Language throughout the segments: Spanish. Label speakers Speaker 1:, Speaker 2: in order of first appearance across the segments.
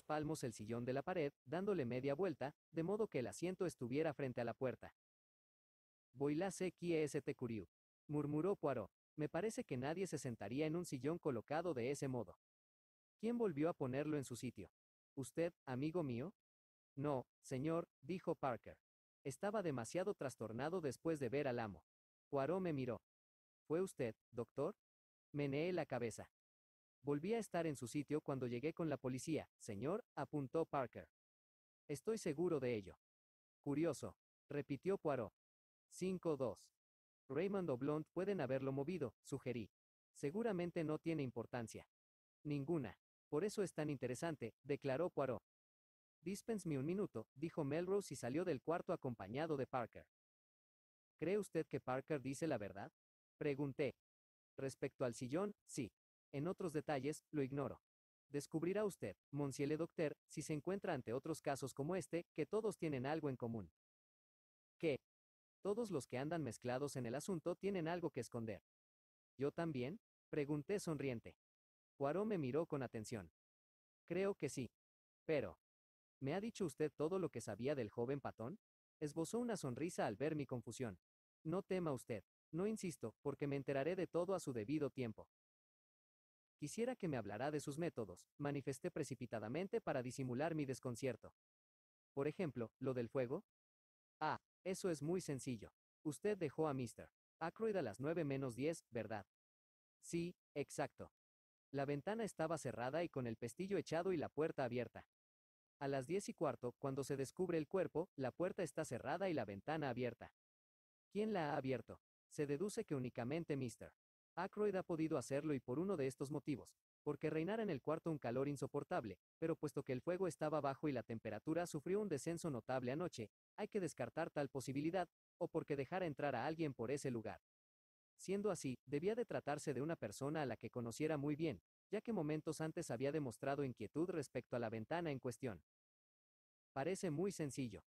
Speaker 1: palmos el sillón de la pared, dándole media vuelta, de modo que el asiento estuviera frente a la puerta. Voilà ce qui est curieux, murmuró Poirot. Me parece que nadie se sentaría en un sillón colocado de ese modo. ¿Quién volvió a ponerlo en su sitio? ¿Usted, amigo mío? No, señor, dijo Parker. Estaba demasiado trastornado después de ver al amo. Poirot me miró. ¿Fue usted, doctor? Meneé la cabeza. Volví a estar en su sitio cuando llegué con la policía, señor, apuntó Parker. Estoy seguro de ello. Curioso, repitió Poirot. 5-2. Raymond o Blount pueden haberlo movido, sugerí. Seguramente no tiene importancia. Ninguna. Por eso es tan interesante, declaró Poirot. Dispensme un minuto, dijo Melrose y salió del cuarto acompañado de Parker. ¿Cree usted que Parker dice la verdad? Pregunté. Respecto al sillón, sí. En otros detalles, lo ignoro. Descubrirá usted, monsieur le docteur, si se encuentra ante otros casos como este, que todos tienen algo en común. ¿Qué? Todos los que andan mezclados en el asunto tienen algo que esconder. ¿Yo también? Pregunté sonriente. Poirot me miró con atención. Creo que sí. Pero, ¿me ha dicho usted todo lo que sabía del joven Patton? Esbozó una sonrisa al ver mi confusión. No tema usted. No insisto, porque me enteraré de todo a su debido tiempo. Quisiera que me hablara de sus métodos, manifesté precipitadamente para disimular mi desconcierto. Por ejemplo, ¿lo del fuego? Ah, eso es muy sencillo. Usted dejó a Mr. Ackroyd a las 9:10, ¿verdad? Sí, exacto. La ventana estaba cerrada y con el pestillo echado y la puerta abierta. A las 10:15, cuando se descubre el cuerpo, la puerta está cerrada y la ventana abierta. ¿Quién la ha abierto? Se deduce que únicamente Mr. Ackroyd ha podido hacerlo y por uno de estos motivos, porque reinara en el cuarto un calor insoportable, pero puesto que el fuego estaba bajo y la temperatura sufrió un descenso notable anoche, hay que descartar tal posibilidad, o porque dejara entrar a alguien por ese lugar. Siendo así, debía de tratarse de una persona a la que conociera muy bien, ya que momentos antes había demostrado inquietud respecto a la ventana en cuestión. Parece muy sencillo.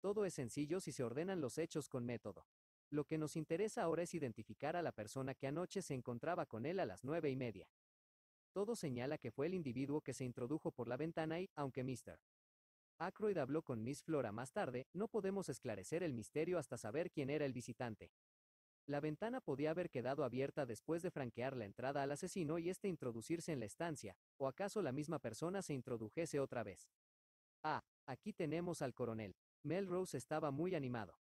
Speaker 1: Todo es sencillo si se ordenan los hechos con método. Lo que nos interesa ahora es identificar a la persona que anoche se encontraba con él a las 9:30. Todo señala que fue el individuo que se introdujo por la ventana y, aunque Mr. Ackroyd habló con Miss Flora más tarde, no podemos esclarecer el misterio hasta saber quién era el visitante. La ventana podía haber quedado abierta después de franquear la entrada al asesino y éste introducirse en la estancia, o acaso la misma persona se introdujese otra vez. Ah, aquí tenemos al coronel. Melrose estaba muy animado.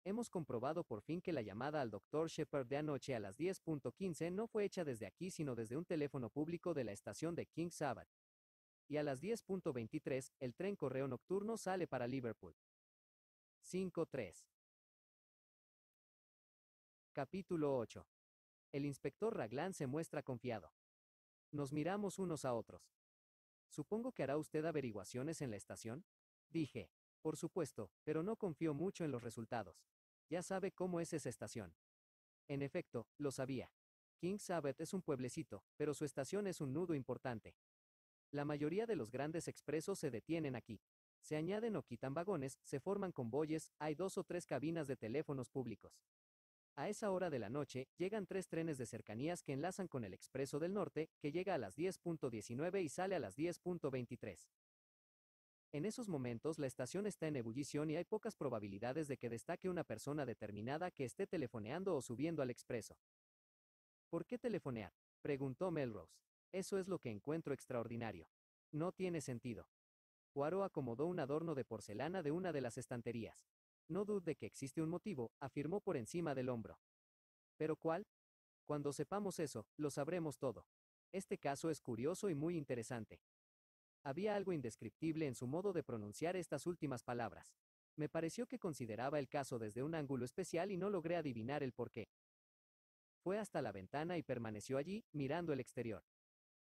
Speaker 1: Hemos comprobado por fin que la llamada al Dr. Shepard de anoche a las 10:15 no fue hecha desde aquí sino desde un teléfono público de la estación de King's Sabbath. Y a las 10:23, el tren correo nocturno sale para Liverpool. 5-3. Capítulo 8. El inspector Raglan se muestra confiado. Nos miramos unos a otros. Supongo que hará usted averiguaciones en la estación. Dije. Por supuesto, pero no confío mucho en los resultados. Ya sabe cómo es esa estación. En efecto, lo sabía. King's Sabbath es un pueblecito, pero su estación es un nudo importante. La mayoría de los grandes expresos se detienen aquí. Se añaden o quitan vagones, se forman convoyes, hay 2 o 3 cabinas de teléfonos públicos. A esa hora de la noche, llegan 3 trenes de cercanías que enlazan con el Expreso del Norte, que llega a las 10:19 y sale a las 10:23. En esos momentos la estación está en ebullición y hay pocas probabilidades de que destaque una persona determinada que esté telefoneando o subiendo al expreso. ¿Por qué telefonear?, preguntó Melrose. Eso es lo que encuentro extraordinario. No tiene sentido. Poirot acomodó un adorno de porcelana de una de las estanterías. No dude de que existe un motivo, afirmó por encima del hombro. ¿Pero cuál? Cuando sepamos eso, lo sabremos todo. Este caso es curioso y muy interesante. Había algo indescriptible en su modo de pronunciar estas últimas palabras. Me pareció que consideraba el caso desde un ángulo especial y no logré adivinar el porqué. Fue hasta la ventana y permaneció allí, mirando el exterior.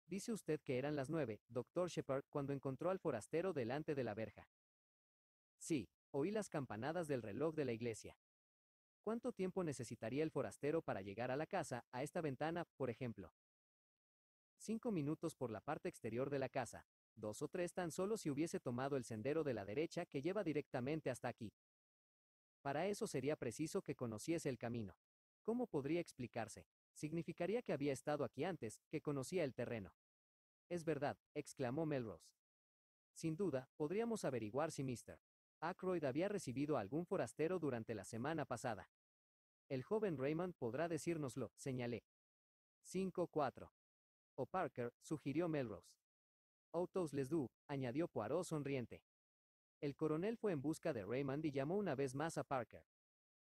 Speaker 1: Dice usted que eran las 9, Dr. Shepard, cuando encontró al forastero delante de la verja. Sí, oí las campanadas del reloj de la iglesia. ¿Cuánto tiempo necesitaría el forastero para llegar a la casa, a esta ventana, por ejemplo? 5 minutos por la parte exterior de la casa, 2 o 3 tan solo si hubiese tomado el sendero de la derecha que lleva directamente hasta aquí. Para eso sería preciso que conociese el camino. ¿Cómo podría explicarse? Significaría que había estado aquí antes, que conocía el terreno. Es verdad, exclamó Melrose. Sin duda, podríamos averiguar si Mr. Ackroyd había recibido a algún forastero durante la semana pasada. El joven Raymond podrá decírnoslo, señalé. 5-4. O Parker, sugirió Melrose. Autos les du, añadió Poirot sonriente. El coronel fue en busca de Raymond y llamó una vez más a Parker.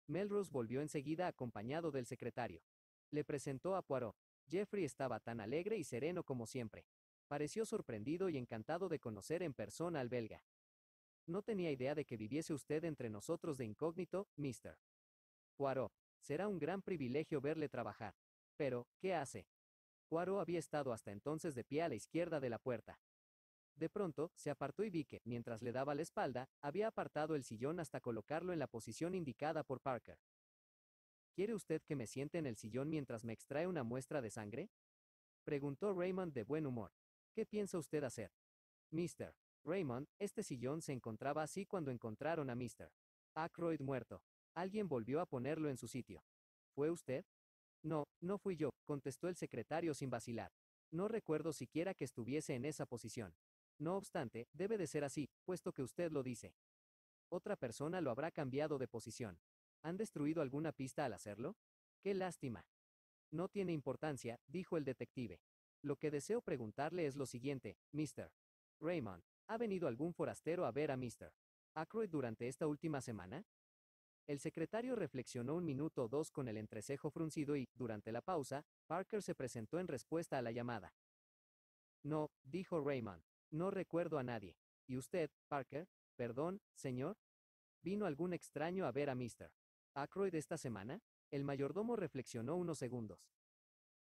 Speaker 1: Melrose volvió enseguida acompañado del secretario. Le presentó a Poirot. Jeffrey estaba tan alegre y sereno como siempre. Pareció sorprendido y encantado de conocer en persona al belga. No tenía idea de que viviese usted entre nosotros de incógnito, Mr. Poirot. Será un gran privilegio verle trabajar. Pero, ¿qué hace? Poirot había estado hasta entonces de pie a la izquierda de la puerta. De pronto, se apartó y vi que, mientras le daba la espalda, había apartado el sillón hasta colocarlo en la posición indicada por Parker. ¿Quiere usted que me siente en el sillón mientras me extrae una muestra de sangre? Preguntó Raymond de buen humor. ¿Qué piensa usted hacer? Mr. Raymond, este sillón se encontraba así cuando encontraron a Mr. Ackroyd muerto. Alguien volvió a ponerlo en su sitio. ¿Fue usted? No, no fui yo, contestó el secretario sin vacilar. No recuerdo siquiera que estuviese en esa posición. No obstante, debe de ser así, puesto que usted lo dice. Otra persona lo habrá cambiado de posición. ¿Han destruido alguna pista al hacerlo? ¡Qué lástima! No tiene importancia, dijo el detective. Lo que deseo preguntarle es lo siguiente, Mr. Raymond, ¿ha venido algún forastero a ver a Mr. Ackroyd durante esta última semana? El secretario reflexionó un minuto o dos con el entrecejo fruncido y, durante la pausa, Parker se presentó en respuesta a la llamada. No, dijo Raymond, no recuerdo a nadie. ¿Y usted, Parker? Perdón, señor. ¿Vino algún extraño a ver a Mr. Ackroyd esta semana? El mayordomo reflexionó unos segundos.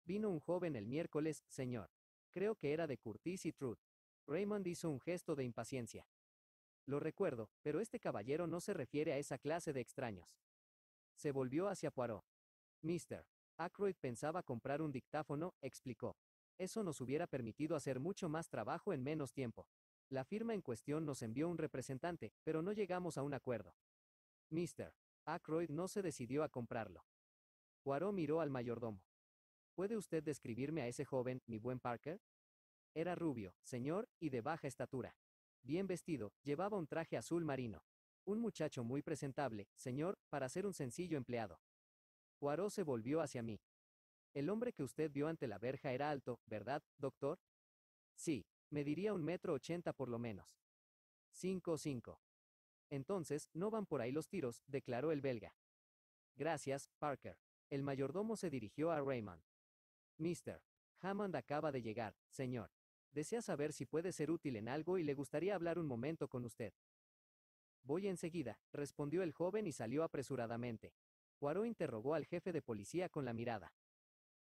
Speaker 1: Vino un joven el miércoles, señor. Creo que era de Curtis y Truth. Raymond hizo un gesto de impaciencia. Lo recuerdo, pero este caballero no se refiere a esa clase de extraños. Se volvió hacia Poirot. Mr. Ackroyd pensaba comprar un dictáfono, explicó. Eso nos hubiera permitido hacer mucho más trabajo en menos tiempo. La firma en cuestión nos envió un representante, pero no llegamos a un acuerdo. Mr. Ackroyd no se decidió a comprarlo. Poirot miró al mayordomo. ¿Puede usted describirme a ese joven, mi buen Parker? Era rubio, señor, y de baja estatura. Bien vestido, llevaba un traje azul marino. Un muchacho muy presentable, señor, para ser un sencillo empleado. Poirot se volvió hacia mí. El hombre que usted vio ante la verja era alto, ¿verdad, doctor? Sí, mediría 1,80 m por lo menos. 5'5". Entonces, no van por ahí los tiros, declaró el belga. Gracias, Parker. El mayordomo se dirigió a Raymond. Mr. Hammond acaba de llegar, señor. Desea saber si puede ser útil en algo y le gustaría hablar un momento con usted. Voy enseguida, respondió el joven y salió apresuradamente. Poirot interrogó al jefe de policía con la mirada.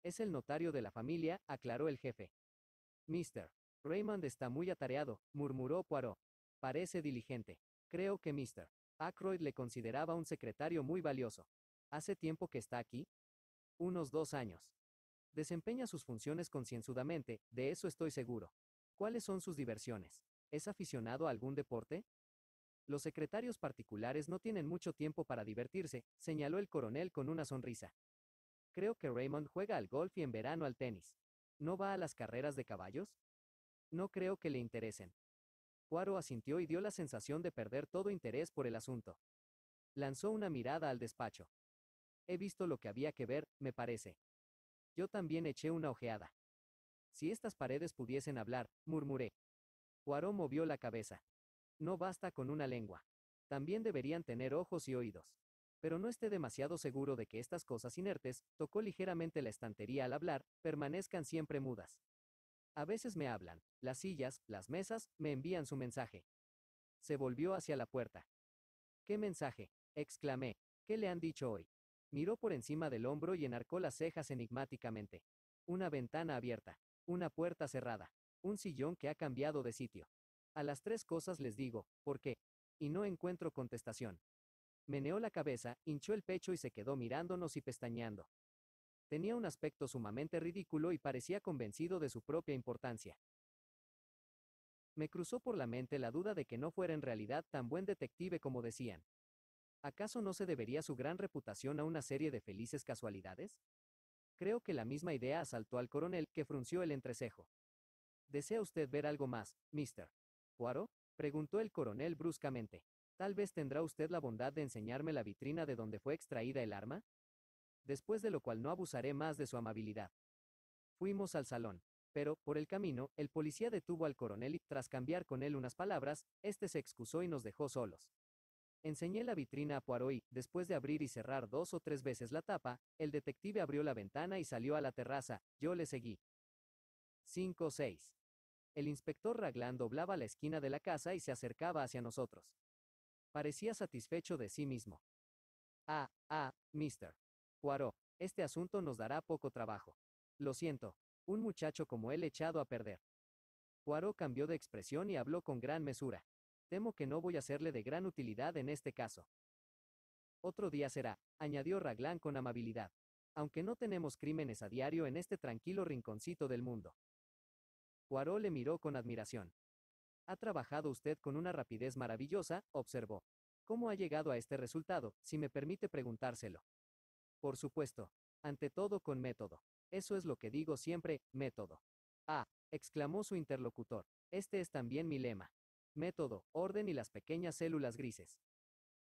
Speaker 1: Es el notario de la familia, aclaró el jefe. Mr. Raymond está muy atareado, murmuró Poirot. Parece diligente. Creo que Mr. Ackroyd le consideraba un secretario muy valioso. ¿Hace tiempo que está aquí? Unos 2 años. Desempeña sus funciones concienzudamente, de eso estoy seguro. ¿Cuáles son sus diversiones? ¿Es aficionado a algún deporte? Los secretarios particulares no tienen mucho tiempo para divertirse, señaló el coronel con una sonrisa. Creo que Raymond juega al golf y en verano al tenis. ¿No va a las carreras de caballos? No creo que le interesen. Poirot asintió y dio la sensación de perder todo interés por el asunto. Lanzó una mirada al despacho. He visto lo que había que ver, me parece. Yo también eché una ojeada. Si estas paredes pudiesen hablar, murmuré. Poirot movió la cabeza. No basta con una lengua. También deberían tener ojos y oídos. Pero no esté demasiado seguro de que estas cosas inertes, tocó ligeramente la estantería al hablar, permanezcan siempre mudas. A veces me hablan, las sillas, las mesas, me envían su mensaje. Se volvió hacia la puerta. ¿Qué mensaje? Exclamé. ¿Qué le han dicho hoy? Miró por encima del hombro y enarcó las cejas enigmáticamente. Una ventana abierta. Una puerta cerrada. Un sillón que ha cambiado de sitio. A las 3 cosas les digo, ¿por qué? Y no encuentro contestación. Meneó la cabeza, hinchó el pecho y se quedó mirándonos y pestañeando. Tenía un aspecto sumamente ridículo y parecía convencido de su propia importancia. Me cruzó por la mente la duda de que no fuera en realidad tan buen detective como decían. ¿Acaso no se debería su gran reputación a una serie de felices casualidades? Creo que la misma idea asaltó al coronel, que frunció el entrecejo. ¿Desea usted ver algo más, Mr. ¿Poirot? Preguntó el coronel bruscamente. ¿Tal vez tendrá usted la bondad de enseñarme la vitrina de donde fue extraída el arma? Después de lo cual no abusaré más de su amabilidad. Fuimos al salón. Pero, por el camino, el policía detuvo al coronel y, tras cambiar con él unas palabras, este se excusó y nos dejó solos. Enseñé la vitrina a Poirot y, después de abrir y cerrar 2 o 3 veces la tapa, el detective abrió la ventana y salió a la terraza. Yo le seguí. 5-6. El inspector Ragland doblaba la esquina de la casa y se acercaba hacia nosotros. Parecía satisfecho de sí mismo. Mr. Poirot, este asunto nos dará poco trabajo. Lo siento, un muchacho como él echado a perder. Poirot cambió de expresión y habló con gran mesura. Temo que no voy a serle de gran utilidad en este caso. Otro día será, añadió Ragland con amabilidad. Aunque no tenemos crímenes a diario en este tranquilo rinconcito del mundo. Poirot le miró con admiración. Ha trabajado usted con una rapidez maravillosa, observó. ¿Cómo ha llegado a este resultado, si me permite preguntárselo? Por supuesto, ante todo con método. Eso es lo que digo siempre, método. Exclamó su interlocutor. Este es también mi lema. Método, orden y las pequeñas células grises.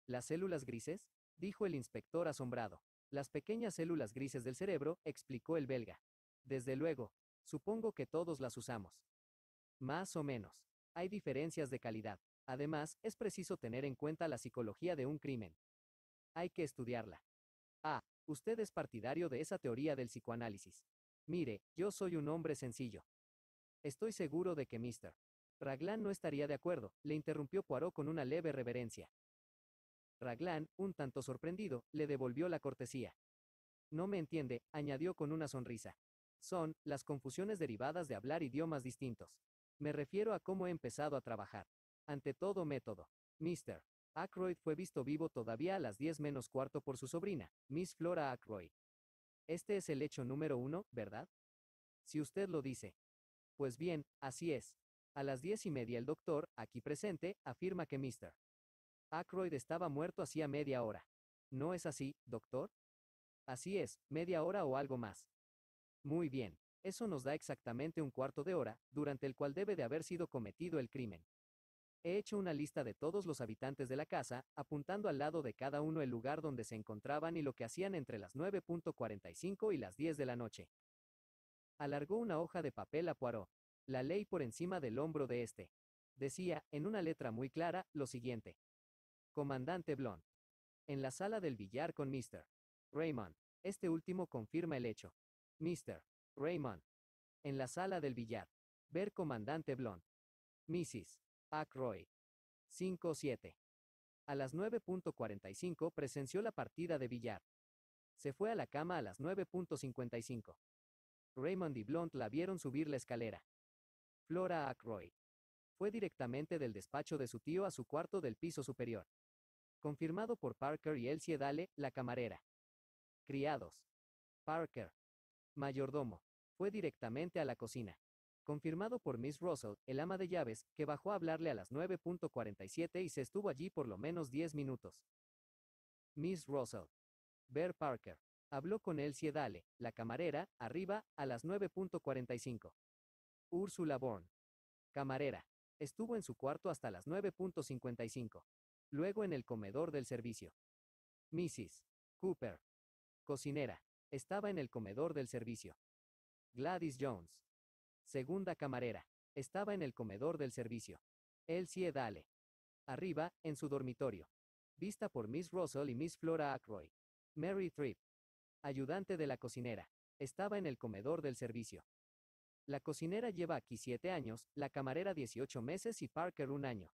Speaker 1: ¿Las células grises? Dijo el inspector asombrado. Las pequeñas células grises del cerebro, explicó el belga. Desde luego, supongo que todos las usamos. Más o menos. Hay diferencias de calidad. Además, es preciso tener en cuenta la psicología de un crimen. Hay que estudiarla. Usted es partidario de esa teoría del psicoanálisis. Mire, yo soy un hombre sencillo. Estoy seguro de que Mr. Ragland no estaría de acuerdo, le interrumpió Poirot con una leve reverencia. Ragland, un tanto sorprendido, le devolvió la cortesía. No me entiende, añadió con una sonrisa. Son las confusiones derivadas de hablar idiomas distintos. Me refiero a cómo he empezado a trabajar. Ante todo método. Mr. Ackroyd fue visto vivo todavía a las 10 menos cuarto por su sobrina, Miss Flora Ackroyd. Este es el hecho número 1, ¿verdad? Si usted lo dice. Pues bien, así es. A las 10:30 el doctor, aquí presente, afirma que Mr. Ackroyd estaba muerto hacía media hora. ¿No es así, doctor? Así es, media hora o algo más. Muy bien. Eso nos da exactamente un cuarto de hora, durante el cual debe de haber sido cometido el crimen. He hecho una lista de todos los habitantes de la casa, apuntando al lado de cada uno el lugar donde se encontraban y lo que hacían entre las 9:45 y las 10 de la noche. Alargó una hoja de papel a Poirot. La ley por encima del hombro de este. Decía, en una letra muy clara, lo siguiente. Comandante Blond. En la sala del billar con Mr. Raymond. Este último confirma el hecho. Mr. Raymond. En la sala del billar. Ver comandante Blond. Mrs. Ackroyd. 5-7. A las 9:45 presenció la partida de billar. Se fue a la cama a las 9:55. Raymond y Blunt la vieron subir la escalera. Flora Ackroyd. Fue directamente del despacho de su tío a su cuarto del piso superior. Confirmado por Parker y Elsie Dale, la camarera. Criados. Parker. Mayordomo. Fue directamente a la cocina. Confirmado por Miss Russell, el ama de llaves, que bajó a hablarle a las 9:47 y se estuvo allí por lo menos 10 minutos. Miss Russell. Bear Parker. Habló con Elsie Dale, la camarera, arriba, a las 9:45. Úrsula Bourne. Camarera. Estuvo en su cuarto hasta las 9:55. Luego en el comedor del servicio. Mrs. Cooper. Cocinera. Estaba en el comedor del servicio. Gladys Jones. Segunda camarera. Estaba en el comedor del servicio. Elsie Dale. Arriba, en su dormitorio. Vista por Miss Russell y Miss Flora Ackroyd. Mary Tripp. Ayudante de la cocinera. Estaba en el comedor del servicio. La cocinera lleva aquí 7 años, la camarera 18 meses y Parker 1 año.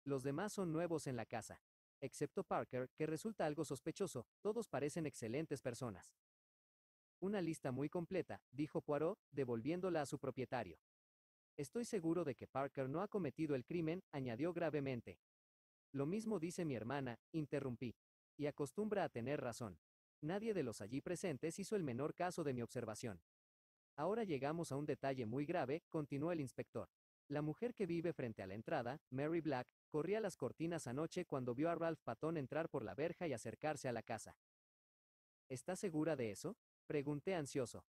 Speaker 1: Los demás son nuevos en la casa. Excepto Parker, que resulta algo sospechoso, todos parecen excelentes personas. Una lista muy completa, dijo Poirot, devolviéndola a su propietario. Estoy seguro de que Parker no ha cometido el crimen, añadió gravemente. Lo mismo dice mi hermana, interrumpí. Y acostumbra a tener razón. Nadie de los allí presentes hizo el menor caso de mi observación. Ahora llegamos a un detalle muy grave, continuó el inspector. La mujer que vive frente a la entrada, Mary Black, corría las cortinas anoche cuando vio a Ralph Patton entrar por la verja y acercarse a la casa. ¿Está segura de eso? Pregunté ansioso.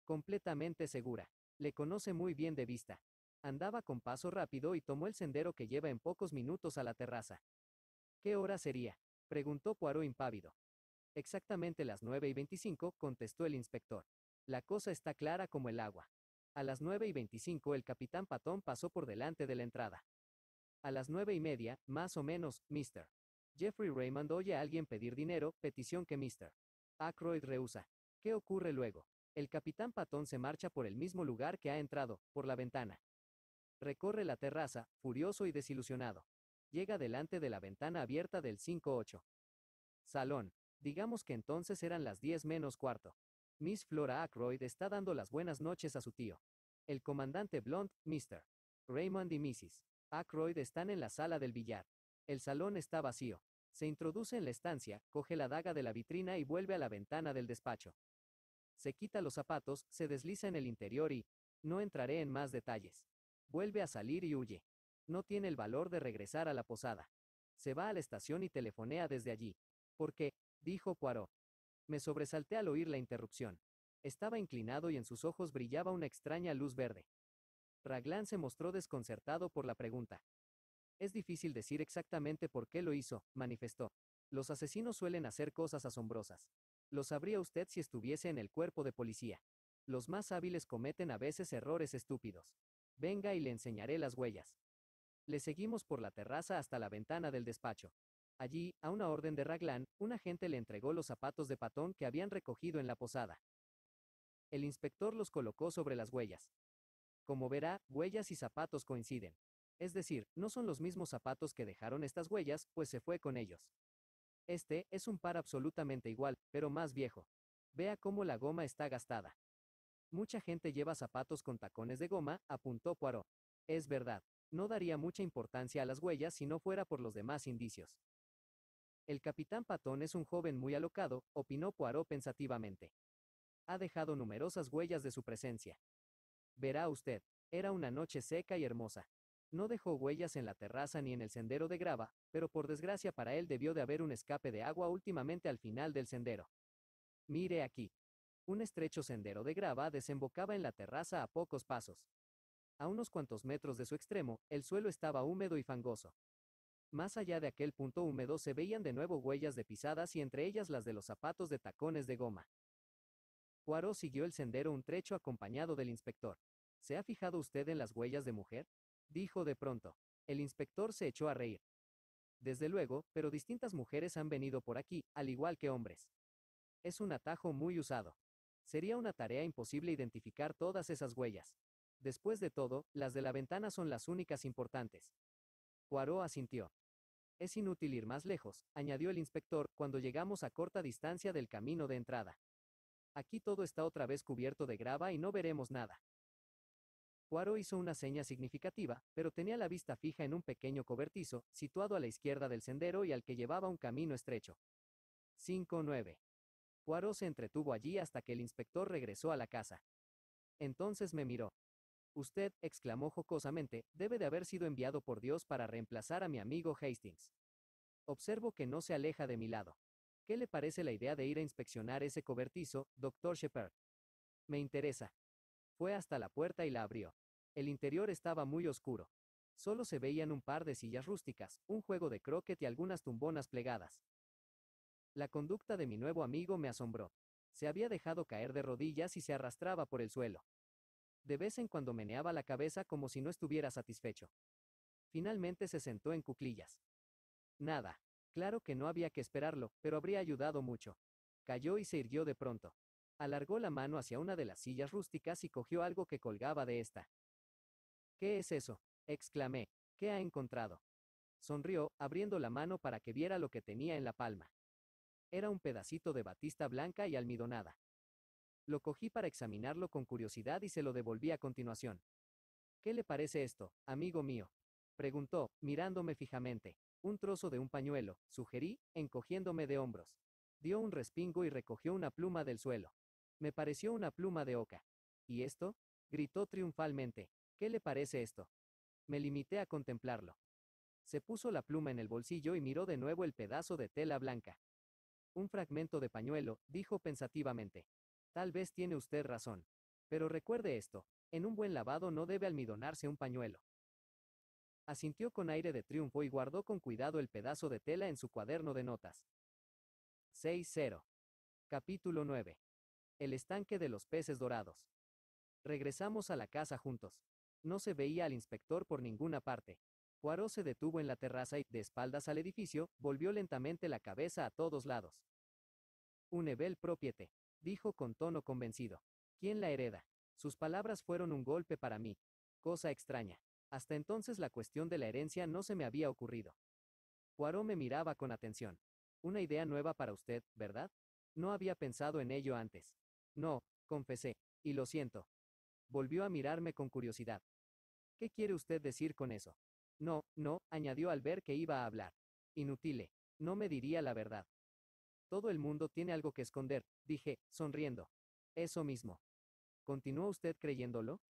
Speaker 1: Completamente segura. Le conoce muy bien de vista. Andaba con paso rápido y tomó el sendero que lleva en pocos minutos a la terraza. ¿Qué hora sería? Preguntó Poirot impávido. Exactamente las 9:25, contestó el inspector. La cosa está clara como el agua. A las 9:25 el capitán Patton pasó por delante de la entrada. A las 9:30, más o menos, Mr. Jeffrey Raymond oye a alguien pedir dinero, petición que Mr. Ackroyd rehúsa. ¿Qué ocurre luego? El capitán Patton se marcha por el mismo lugar que ha entrado, por la ventana. Recorre la terraza, furioso y desilusionado. Llega delante de la ventana abierta del 5-8. Salón. Digamos que entonces eran las 10 menos cuarto. Miss Flora Ackroyd está dando las buenas noches a su tío. El comandante Blunt, Mr. Raymond y Mrs. Ackroyd están en la sala del billar. El salón está vacío. Se introduce en la estancia, coge la daga de la vitrina y vuelve a la ventana del despacho. Se quita los zapatos, se desliza en el interior y... No entraré en más detalles. Vuelve a salir y huye. No tiene el valor de regresar a la posada. Se va a la estación y telefonea desde allí. ¿Por qué? Dijo Poirot. Me sobresalté al oír la interrupción. Estaba inclinado y en sus ojos brillaba una extraña luz verde. Raglan se mostró desconcertado por la pregunta. Es difícil decir exactamente por qué lo hizo, manifestó. Los asesinos suelen hacer cosas asombrosas. Lo sabría usted si estuviese en el cuerpo de policía. Los más hábiles cometen a veces errores estúpidos. Venga y le enseñaré las huellas. Le seguimos por la terraza hasta la ventana del despacho. Allí, a una orden de Raglan, un agente le entregó los zapatos de Patton que habían recogido en la posada. El inspector los colocó sobre las huellas. Como verá, huellas y zapatos coinciden. Es decir, no son los mismos zapatos que dejaron estas huellas, pues se fue con ellos. Este es un par absolutamente igual, pero más viejo. Vea cómo la goma está gastada. Mucha gente lleva zapatos con tacones de goma, apuntó Poirot. Es verdad, no daría mucha importancia a las huellas si no fuera por los demás indicios. El capitán Patton es un joven muy alocado, opinó Poirot pensativamente. Ha dejado numerosas huellas de su presencia. Verá usted, era una noche seca y hermosa. No dejó huellas en la terraza ni en el sendero de grava, pero por desgracia para él debió de haber un escape de agua últimamente al final del sendero. Mire aquí. Un estrecho sendero de grava desembocaba en la terraza a pocos pasos. A unos cuantos metros de su extremo, el suelo estaba húmedo y fangoso. Más allá de aquel punto húmedo se veían de nuevo huellas de pisadas y entre ellas las de los zapatos de tacones de goma. Poirot siguió el sendero un trecho acompañado del inspector. ¿Se ha fijado usted en las huellas de mujer? Dijo de pronto. El inspector se echó a reír. Desde luego, pero distintas mujeres han venido por aquí, al igual que hombres. Es un atajo muy usado. Sería una tarea imposible identificar todas esas huellas. Después de todo, las de la ventana son las únicas importantes. Poirot asintió. Es inútil ir más lejos, añadió el inspector, cuando llegamos a corta distancia del camino de entrada. Aquí todo está otra vez cubierto de grava y no veremos nada. Poirot hizo una seña significativa, pero tenía la vista fija en un pequeño cobertizo, situado a la izquierda del sendero y al que llevaba un camino estrecho. 5-9. Poirot se entretuvo allí hasta que el inspector regresó a la casa. Entonces me miró. Usted, exclamó jocosamente, debe de haber sido enviado por Dios para reemplazar a mi amigo Hastings. Observo que no se aleja de mi lado. ¿Qué le parece la idea de ir a inspeccionar ese cobertizo, Dr. Shepard? Me interesa. Fue hasta la puerta y la abrió. El interior estaba muy oscuro. Solo se veían un par de sillas rústicas, un juego de croquet y algunas tumbonas plegadas. La conducta de mi nuevo amigo me asombró. Se había dejado caer de rodillas y se arrastraba por el suelo. De vez en cuando meneaba la cabeza como si no estuviera satisfecho. Finalmente se sentó en cuclillas. Nada. Claro que no había que esperarlo, pero habría ayudado mucho. Cayó y se irguió de pronto. Alargó la mano hacia una de las sillas rústicas y cogió algo que colgaba de esta. ¿Qué es eso? Exclamé. ¿Qué ha encontrado? Sonrió, abriendo la mano para que viera lo que tenía en la palma. Era un pedacito de batista blanca y almidonada. Lo cogí para examinarlo con curiosidad y se lo devolví a continuación. ¿Qué le parece esto, amigo mío? Preguntó, mirándome fijamente. Un trozo de un pañuelo, sugerí, encogiéndome de hombros. Dio un respingo y recogió una pluma del suelo. Me pareció una pluma de oca. ¿Y esto? Gritó triunfalmente. ¿Qué le parece esto? Me limité a contemplarlo. Se puso la pluma en el bolsillo y miró de nuevo el pedazo de tela blanca. Un fragmento de pañuelo, dijo pensativamente. Tal vez tiene usted razón. Pero recuerde esto. En un buen lavado no debe almidonarse un pañuelo. Asintió con aire de triunfo y guardó con cuidado el pedazo de tela en su cuaderno de notas. 6-0. Capítulo 9. El estanque de los peces dorados. Regresamos a la casa juntos. No se veía al inspector por ninguna parte. Poirot se detuvo en la terraza y, de espaldas al edificio, volvió lentamente la cabeza a todos lados. «Une belle propriété», dijo con tono convencido. «¿Quién la hereda?» Sus palabras fueron un golpe para mí. Cosa extraña. Hasta entonces la cuestión de la herencia no se me había ocurrido. Poirot me miraba con atención. «Una idea nueva para usted, ¿verdad? No había pensado en ello antes». «No», confesé, «y lo siento». Volvió a mirarme con curiosidad. «¿Qué quiere usted decir con eso?» «No, no», añadió al ver que iba a hablar. «Inutile. No me diría la verdad». «Todo el mundo tiene algo que esconder», dije, sonriendo. «Eso mismo». «¿Continúa usted creyéndolo?»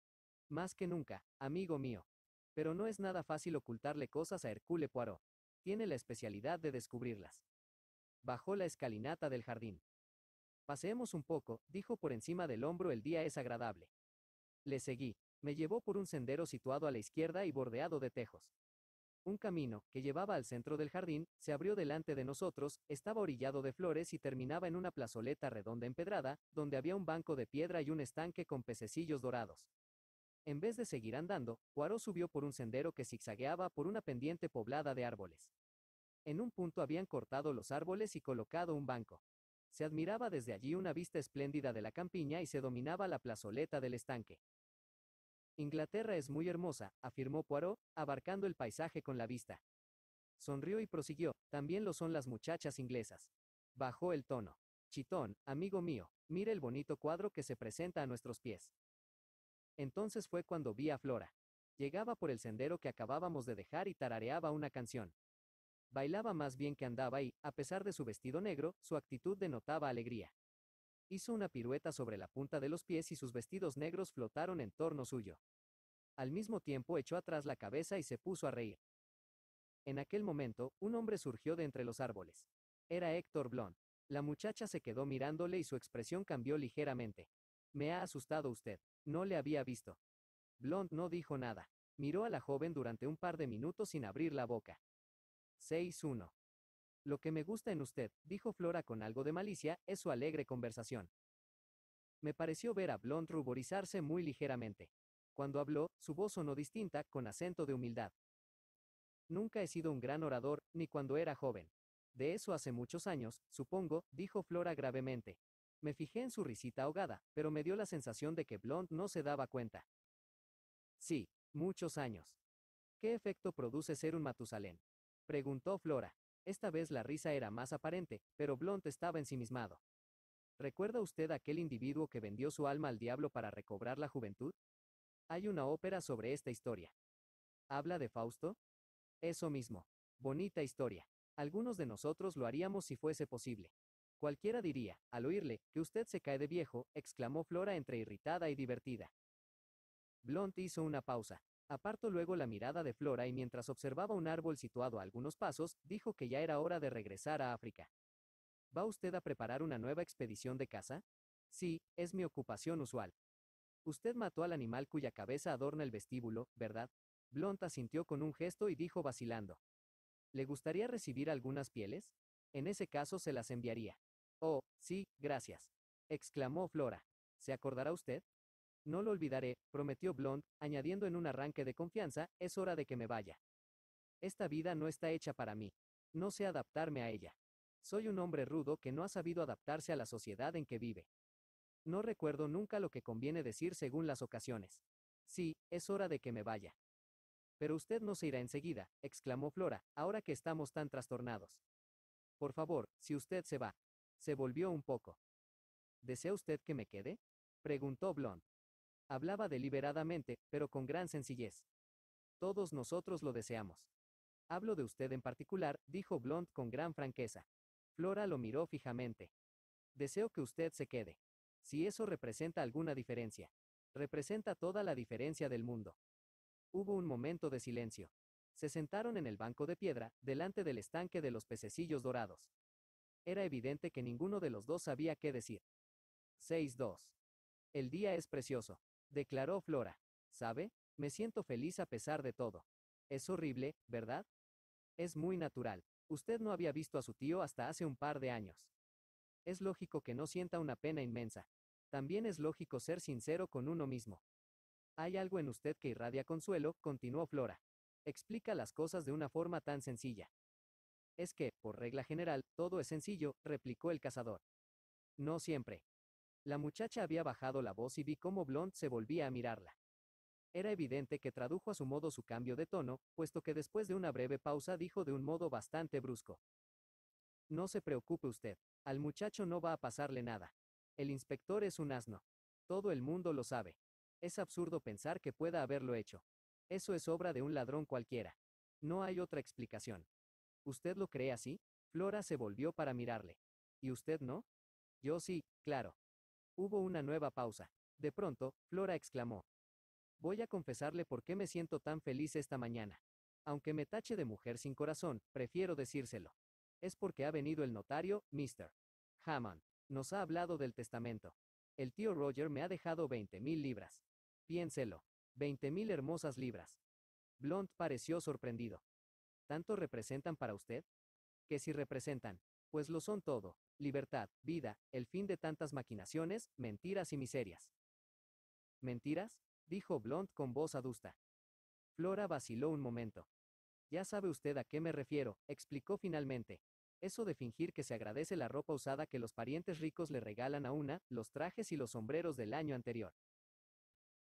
Speaker 1: «Más que nunca, amigo mío. Pero no es nada fácil ocultarle cosas a Hercule Poirot. Tiene la especialidad de descubrirlas». Bajó la escalinata del jardín. «Paseemos un poco», dijo por encima del hombro, «el día es agradable». Le seguí. Me llevó por un sendero situado a la izquierda y bordeado de tejos. Un camino, que llevaba al centro del jardín, se abrió delante de nosotros, estaba orillado de flores y terminaba en una plazoleta redonda empedrada, donde había un banco de piedra y un estanque con pececillos dorados. En vez de seguir andando, Poirot subió por un sendero que zigzagueaba por una pendiente poblada de árboles. En un punto habían cortado los árboles y colocado un banco. Se admiraba desde allí una vista espléndida de la campiña y se dominaba la plazoleta del estanque. «Inglaterra es muy hermosa», afirmó Poirot, abarcando el paisaje con la vista. Sonrió y prosiguió, «también lo son las muchachas inglesas». Bajó el tono. «Chitón, amigo mío, mire el bonito cuadro que se presenta a nuestros pies». Entonces fue cuando vi a Flora. Llegaba por el sendero que acabábamos de dejar y tarareaba una canción. Bailaba más bien que andaba y, a pesar de su vestido negro, su actitud denotaba alegría. Hizo una pirueta sobre la punta de los pies y sus vestidos negros flotaron en torno suyo. Al mismo tiempo echó atrás la cabeza y se puso a reír. En aquel momento, un hombre surgió de entre los árboles. Era Héctor Blond. La muchacha se quedó mirándole y su expresión cambió ligeramente. «Me ha asustado usted. No le había visto». Blond no dijo nada. Miró a la joven durante un par de minutos sin abrir la boca. 6-1. «Lo que me gusta en usted», dijo Flora con algo de malicia, «es su alegre conversación». Me pareció ver a Blond ruborizarse muy ligeramente. Cuando habló, su voz sonó distinta, con acento de humildad. «Nunca he sido un gran orador, ni cuando era joven. De eso hace muchos años, supongo», dijo Flora gravemente. Me fijé en su risita ahogada, pero me dio la sensación de que Blond no se daba cuenta. «Sí, muchos años». «¿Qué efecto produce ser un Matusalén?», preguntó Flora. Esta vez la risa era más aparente, pero Blond estaba ensimismado. «¿Recuerda usted aquel individuo que vendió su alma al diablo para recobrar la juventud? Hay una ópera sobre esta historia». «¿Habla de Fausto?». «Eso mismo. Bonita historia. Algunos de nosotros lo haríamos si fuese posible». «Cualquiera diría, al oírle, que usted se cae de viejo», exclamó Flora entre irritada y divertida. Blond hizo una pausa. Apartó luego la mirada de Flora y mientras observaba un árbol situado a algunos pasos, dijo que ya era hora de regresar a África. «¿Va usted a preparar una nueva expedición de caza?». «Sí, es mi ocupación usual». «Usted mató al animal cuya cabeza adorna el vestíbulo, ¿verdad?». Blond asintió con un gesto y dijo vacilando. «¿Le gustaría recibir algunas pieles? En ese caso se las enviaría». «Oh, sí, gracias», exclamó Flora. «¿Se acordará usted?». «No lo olvidaré», prometió Blond, añadiendo en un arranque de confianza, «es hora de que me vaya. Esta vida no está hecha para mí. No sé adaptarme a ella. Soy un hombre rudo que no ha sabido adaptarse a la sociedad en que vive. No recuerdo nunca lo que conviene decir según las ocasiones. Sí, es hora de que me vaya». «Pero usted no se irá enseguida», exclamó Flora, «ahora que estamos tan trastornados». «Por favor, si usted se va». Se volvió un poco. «¿Desea usted que me quede?», preguntó Blond. Hablaba deliberadamente, pero con gran sencillez. «Todos nosotros lo deseamos». «Hablo de usted en particular», dijo Blond con gran franqueza. Flora lo miró fijamente. «Deseo que usted se quede. Si eso representa alguna diferencia. Representa toda la diferencia del mundo». Hubo un momento de silencio. Se sentaron en el banco de piedra, delante del estanque de los pececillos dorados. Era evidente que ninguno de los dos sabía qué decir. 6-2. «El día es precioso». declaró Flora. ¿Sabe? Me siento feliz a pesar de todo. Es horrible, ¿verdad? Es muy natural. Usted no había visto a su tío hasta hace un par de años. Es lógico que no sienta una pena inmensa. También es lógico ser sincero con uno mismo. Hay algo en usted que irradia consuelo, continuó Flora. Explica las cosas de una forma tan sencilla. Es que, por regla general, todo es sencillo, replicó el cazador. No siempre. La muchacha había bajado la voz y vi cómo Blond se volvía a mirarla. Era evidente que tradujo a su modo su cambio de tono, puesto que después de una breve pausa dijo de un modo bastante brusco. No se preocupe usted. Al muchacho no va a pasarle nada. El inspector es un asno. Todo el mundo lo sabe. Es absurdo pensar que pueda haberlo hecho. Eso es obra de un ladrón cualquiera. No hay otra explicación. ¿Usted lo cree así? Flora se volvió para mirarle. ¿Y usted no? Yo sí, claro. Hubo una nueva pausa. De pronto, Flora exclamó. Voy a confesarle por qué me siento tan feliz esta mañana. Aunque me tache de mujer sin corazón, prefiero decírselo. Es porque ha venido el notario, Mr. Hammond. Nos ha hablado del testamento. El tío Roger me ha dejado 20,000 libras. Piénselo. 20,000 hermosas libras. Blond pareció sorprendido. ¿Tanto representan para usted? ¿Qué si representan? Pues lo son todo. Libertad, vida, el fin de tantas maquinaciones, mentiras y miserias. ¿Mentiras? Dijo Blond con voz adusta. Flora vaciló un momento. Ya sabe usted a qué me refiero, explicó finalmente. Eso de fingir que se agradece la ropa usada que los parientes ricos le regalan a una, los trajes y los sombreros del año anterior.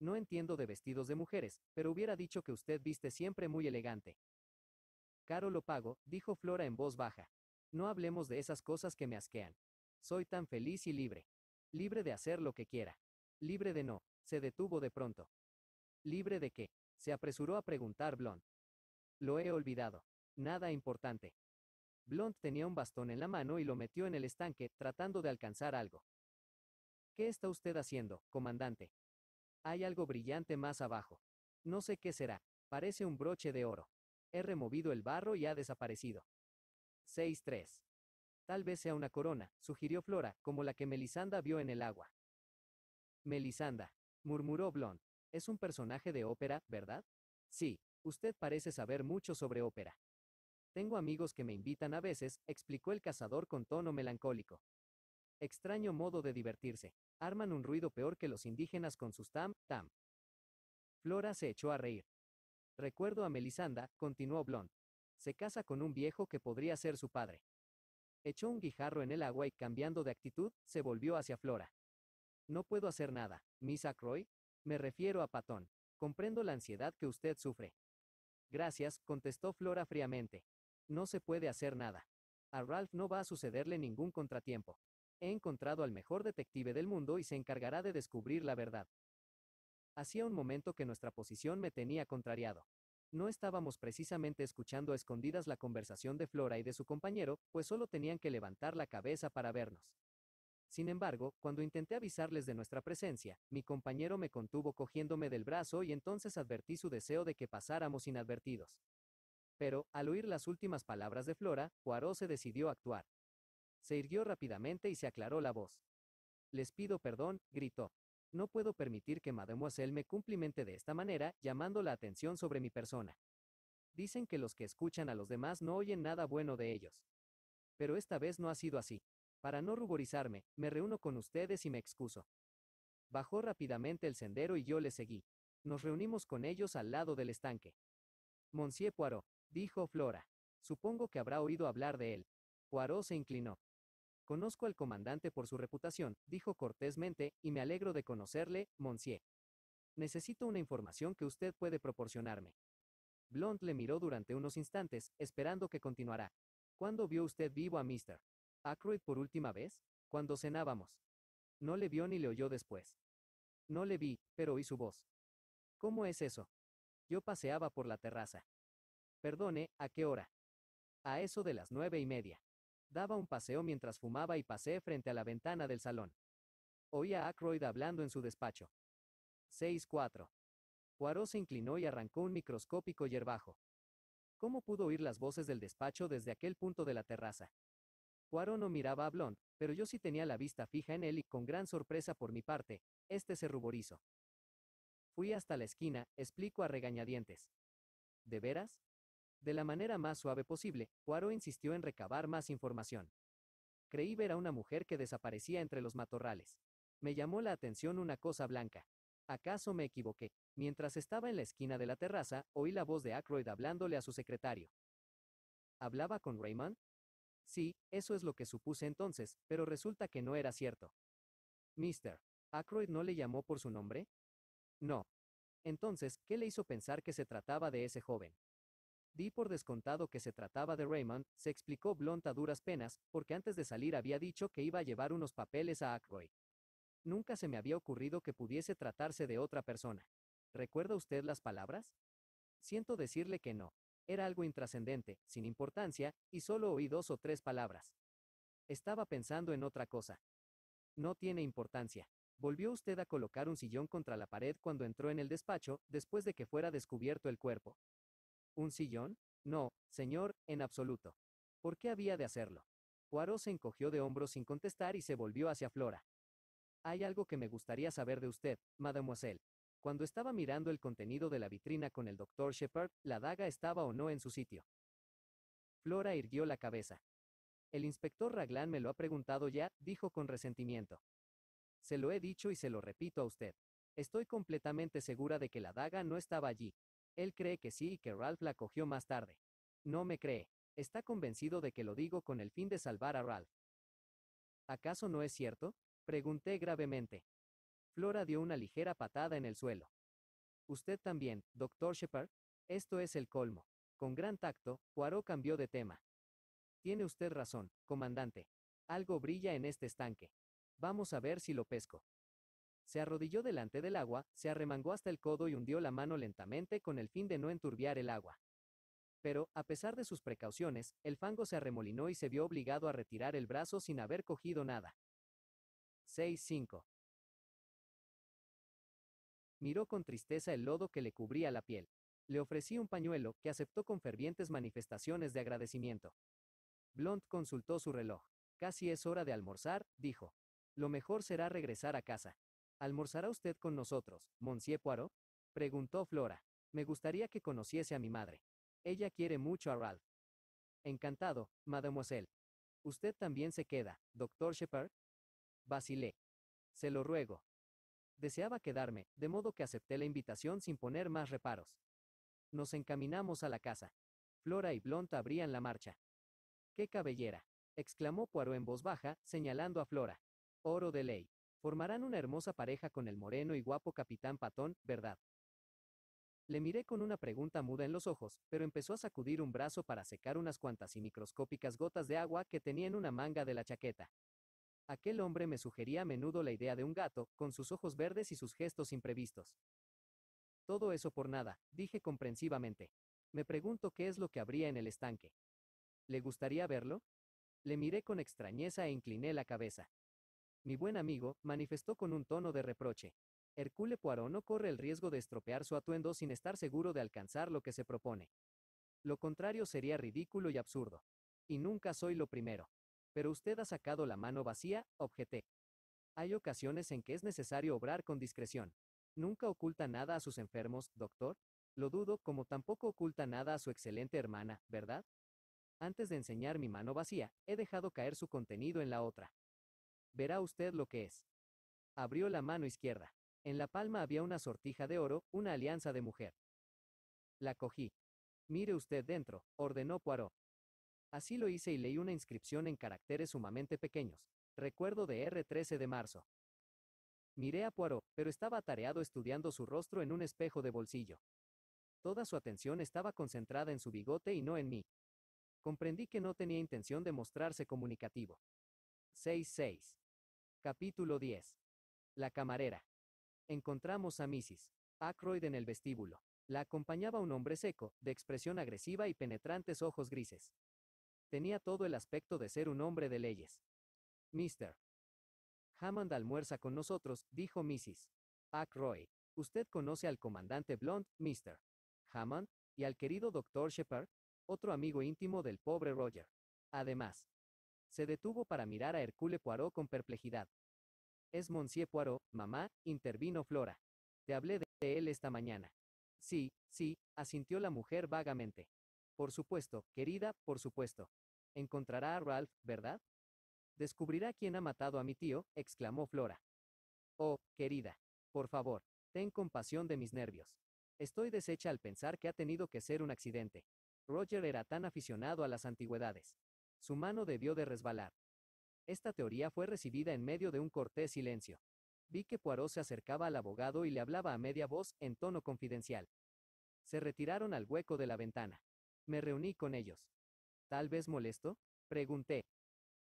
Speaker 1: No entiendo de vestidos de mujeres, pero hubiera dicho que usted viste siempre muy elegante. Caro lo pago, dijo Flora en voz baja. No hablemos de esas cosas que me asquean. Soy tan feliz y libre. Libre de hacer lo que quiera. Libre de no. Se detuvo de pronto. ¿Libre de qué? Se apresuró a preguntar Blond. Lo he olvidado. Nada importante. Blond tenía un bastón en la mano y lo metió en el estanque, tratando de alcanzar algo. ¿Qué está usted haciendo, comandante? Hay algo brillante más abajo. No sé qué será. Parece un broche de oro. He removido el barro y ha desaparecido. 6-3. Tal vez sea una corona, sugirió Flora, como la que Melisanda vio en el agua. Melisanda, murmuró Blond. Es un personaje de ópera, ¿verdad? Sí, usted parece saber mucho sobre ópera. Tengo amigos que me invitan a veces, explicó el cazador con tono melancólico. Extraño modo de divertirse. Arman un ruido peor que los indígenas con sus tam. Flora se echó a reír. Recuerdo a Melisanda, continuó Blond. Se casa con un viejo que podría ser su padre. Echó un guijarro en el agua y, cambiando de actitud, se volvió hacia Flora. No puedo hacer nada, Miss Ackroyd. Me refiero a Patón. Comprendo la ansiedad que usted sufre. Gracias, contestó Flora fríamente. No se puede hacer nada. A Ralph no va a sucederle ningún contratiempo. He encontrado al mejor detective del mundo y se encargará de descubrir la verdad. Hacía un momento que nuestra posición me tenía contrariado. No estábamos precisamente escuchando a escondidas la conversación de Flora y de su compañero, pues solo tenían que levantar la cabeza para vernos. Sin embargo, cuando intenté avisarles de nuestra presencia, mi compañero me contuvo cogiéndome del brazo y entonces advertí su deseo de que pasáramos inadvertidos. Pero, al oír las últimas palabras de Flora, Poirot se decidió a actuar. Se irguió rápidamente y se aclaró la voz. Les pido perdón, gritó. No puedo permitir que mademoiselle me cumplimente de esta manera, llamando la atención sobre mi persona. Dicen que los que escuchan a los demás no oyen nada bueno de ellos. Pero esta vez no ha sido así. Para no ruborizarme, me reúno con ustedes y me excuso. Bajó rápidamente el sendero y yo le seguí. Nos reunimos con ellos al lado del estanque. Monsieur Poirot, dijo Flora. Supongo que habrá oído hablar de él. Poirot se inclinó. Conozco al comandante por su reputación, dijo cortésmente, y me alegro de conocerle, Monsieur. Necesito una información que usted puede proporcionarme. Blond le miró durante unos instantes, esperando que continuara. ¿Cuándo vio usted vivo a Mr. Ackroyd por última vez? Cuando cenábamos. No le vio ni le oyó después. No le vi, pero oí su voz. ¿Cómo es eso? Yo paseaba por la terraza. Perdone, ¿a qué hora? A eso de las 9:30. Daba un paseo mientras fumaba y pasé frente a la ventana del salón. Oí a Ackroyd hablando en su despacho. 6-4. Poirot se inclinó y arrancó un microscópico hierbajo. ¿Cómo pudo oír las voces del despacho desde aquel punto de la terraza? Poirot no miraba a Blond, pero yo sí tenía la vista fija en él y, con gran sorpresa por mi parte, este se ruborizó. Fui hasta la esquina, explico a regañadientes. ¿De veras? De la manera más suave posible, Poirot insistió en recabar más información. Creí ver a una mujer que desaparecía entre los matorrales. Me llamó la atención una cosa blanca. ¿Acaso me equivoqué? Mientras estaba en la esquina de la terraza, oí la voz de Ackroyd hablándole a su secretario. ¿Hablaba con Raymond? Sí, eso es lo que supuse entonces, pero resulta que no era cierto. Mr. ¿Ackroyd no le llamó por su nombre? No. Entonces, ¿qué le hizo pensar que se trataba de ese joven? Di por descontado que se trataba de Raymond, se explicó Blunt a duras penas, porque antes de salir había dicho que iba a llevar unos papeles a Ackroyd. Nunca se me había ocurrido que pudiese tratarse de otra persona. ¿Recuerda usted las palabras? Siento decirle que no. Era algo intrascendente, sin importancia, y solo oí 2 o 3 palabras. Estaba pensando en otra cosa. No tiene importancia. Volvió usted a colocar un sillón contra la pared cuando entró en el despacho, después de que fuera descubierto el cuerpo. ¿Un sillón? No, señor, en absoluto. ¿Por qué había de hacerlo? Poirot se encogió de hombros sin contestar y se volvió hacia Flora. Hay algo que me gustaría saber de usted, mademoiselle. Cuando estaba mirando el contenido de la vitrina con el doctor Shepard, ¿la daga estaba o no en su sitio? Flora irguió la cabeza. El inspector Raglan me lo ha preguntado ya, dijo con resentimiento. Se lo he dicho y se lo repito a usted. Estoy completamente segura de que la daga no estaba allí. Él cree que sí y que Ralph la cogió más tarde. No me cree. Está convencido de que lo digo con el fin de salvar a Ralph. ¿Acaso no es cierto? Pregunté gravemente. Flora dio una ligera patada en el suelo. Usted también, doctor Shepard. Esto es el colmo. Con gran tacto, Poirot cambió de tema. Tiene usted razón, comandante. Algo brilla en este estanque. Vamos a ver si lo pesco. Se arrodilló delante del agua, se arremangó hasta el codo y hundió la mano lentamente con el fin de no enturbiar el agua. Pero, a pesar de sus precauciones, el fango se arremolinó y se vio obligado a retirar el brazo sin haber cogido nada. 6-5. Miró con tristeza el lodo que le cubría la piel. Le ofrecí un pañuelo, que aceptó con fervientes manifestaciones de agradecimiento. Blunt consultó su reloj. Casi es hora de almorzar, dijo. Lo mejor será regresar a casa. ¿Almorzará usted con nosotros, Monsieur Poirot? Preguntó Flora. Me gustaría que conociese a mi madre. Ella quiere mucho a Ralph. Encantado, mademoiselle. ¿Usted también se queda, doctor Shepard? Vacilé. Se lo ruego. Deseaba quedarme, de modo que acepté la invitación sin poner más reparos. Nos encaminamos a la casa. Flora y Blunt abrían la marcha. ¡Qué cabellera!, exclamó Poirot en voz baja, señalando a Flora. Oro de ley. Formarán una hermosa pareja con el moreno y guapo capitán Patton, ¿verdad? Le miré con una pregunta muda en los ojos, pero empezó a sacudir un brazo para secar unas cuantas y microscópicas gotas de agua que tenía en una manga de la chaqueta. Aquel hombre me sugería a menudo la idea de un gato, con sus ojos verdes y sus gestos imprevistos. Todo eso por nada, dije comprensivamente. Me pregunto qué es lo que habría en el estanque. ¿Le gustaría verlo? Le miré con extrañeza e incliné la cabeza. Mi buen amigo, manifestó con un tono de reproche. Hercule Poirot no corre el riesgo de estropear su atuendo sin estar seguro de alcanzar lo que se propone. Lo contrario sería ridículo y absurdo. Y nunca soy lo primero. Pero usted ha sacado la mano vacía, objeté. Hay ocasiones en que es necesario obrar con discreción. ¿Nunca oculta nada a sus enfermos, doctor? Lo dudo, como tampoco oculta nada a su excelente hermana, ¿verdad? Antes de enseñar mi mano vacía, he dejado caer su contenido en la otra. Verá usted lo que es. Abrió la mano izquierda. En la palma había una sortija de oro, una alianza de mujer. La cogí. Mire usted dentro, ordenó Poirot. Así lo hice y leí una inscripción en caracteres sumamente pequeños. Recuerdo de R13 de marzo. Miré a Poirot, pero estaba atareado estudiando su rostro en un espejo de bolsillo. Toda su atención estaba concentrada en su bigote y no en mí. Comprendí que no tenía intención de mostrarse comunicativo. 6-6. Capítulo 10. La camarera. Encontramos a Mrs. Ackroyd en el vestíbulo. La acompañaba un hombre seco, de expresión agresiva y penetrantes ojos grises. Tenía todo el aspecto de ser un hombre de leyes. Mr. Hammond almuerza con nosotros, dijo Mrs. Ackroyd. Usted conoce al comandante Blunt, Mr. Hammond, y al querido doctor Shepard, otro amigo íntimo del pobre Roger. Además, se detuvo para mirar a Hercule Poirot con perplejidad. Es Monsieur Poirot, mamá, intervino Flora. Te hablé de de él esta mañana. Sí, sí, asintió la mujer vagamente. Por supuesto, querida, por supuesto. Encontrará a Ralph, ¿verdad? Descubrirá quién ha matado a mi tío, exclamó Flora. Oh, querida. Por favor, ten compasión de mis nervios. Estoy deshecha al pensar que ha tenido que ser un accidente. Roger era tan aficionado a las antigüedades. Su mano debió de resbalar. Esta teoría fue recibida en medio de un cortés silencio. Vi que Poirot se acercaba al abogado y le hablaba a media voz, en tono confidencial. Se retiraron al hueco de la ventana. Me reuní con ellos. ¿Tal vez molesto? Pregunté.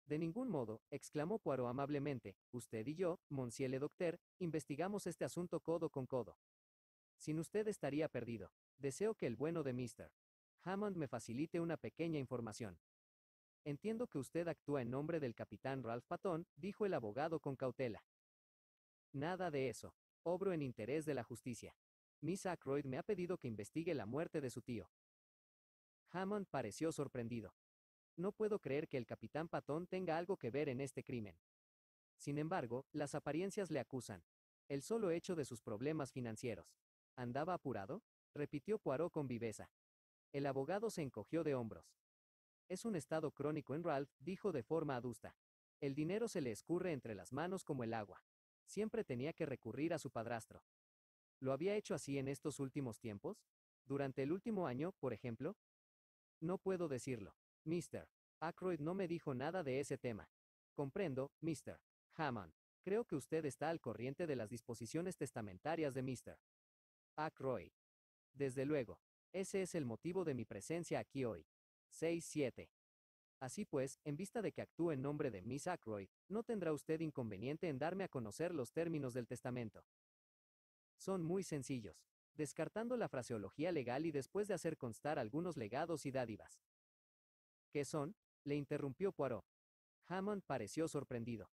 Speaker 1: De ningún modo, exclamó Poirot amablemente, usted y yo, monsieur le docteur, investigamos este asunto codo con codo. Sin usted estaría perdido. Deseo que el bueno de Mr. Hammond me facilite una pequeña información. Entiendo que usted actúa en nombre del capitán Ralph Patton, dijo el abogado con cautela. Nada de eso. Obro en interés de la justicia. Miss Ackroyd me ha pedido que investigue la muerte de su tío. Hammond pareció sorprendido. No puedo creer que el capitán Patton tenga algo que ver en este crimen. Sin embargo, las apariencias le acusan. El solo hecho de sus problemas financieros. ¿Andaba apurado? Repitió Poirot con viveza. El abogado se encogió de hombros. Es un estado crónico en Ralph, dijo de forma adusta. El dinero se le escurre entre las manos como el agua. Siempre tenía que recurrir a su padrastro. ¿Lo había hecho así en estos últimos tiempos? ¿Durante el último año, por ejemplo? No puedo decirlo. Mr. Ackroyd no me dijo nada de ese tema. Comprendo, Mr. Hammond. Creo que usted está al corriente de las disposiciones testamentarias de Mr. Ackroyd. Desde luego. Ese es el motivo de mi presencia aquí hoy. 6-7. Así pues, en vista de que actúe en nombre de Miss Ackroyd, no tendrá usted inconveniente en darme a conocer los términos del testamento. Son muy sencillos. Descartando la fraseología legal y después de hacer constar algunos legados y dádivas. ¿Qué son? Le interrumpió Poirot. Hammond pareció sorprendido.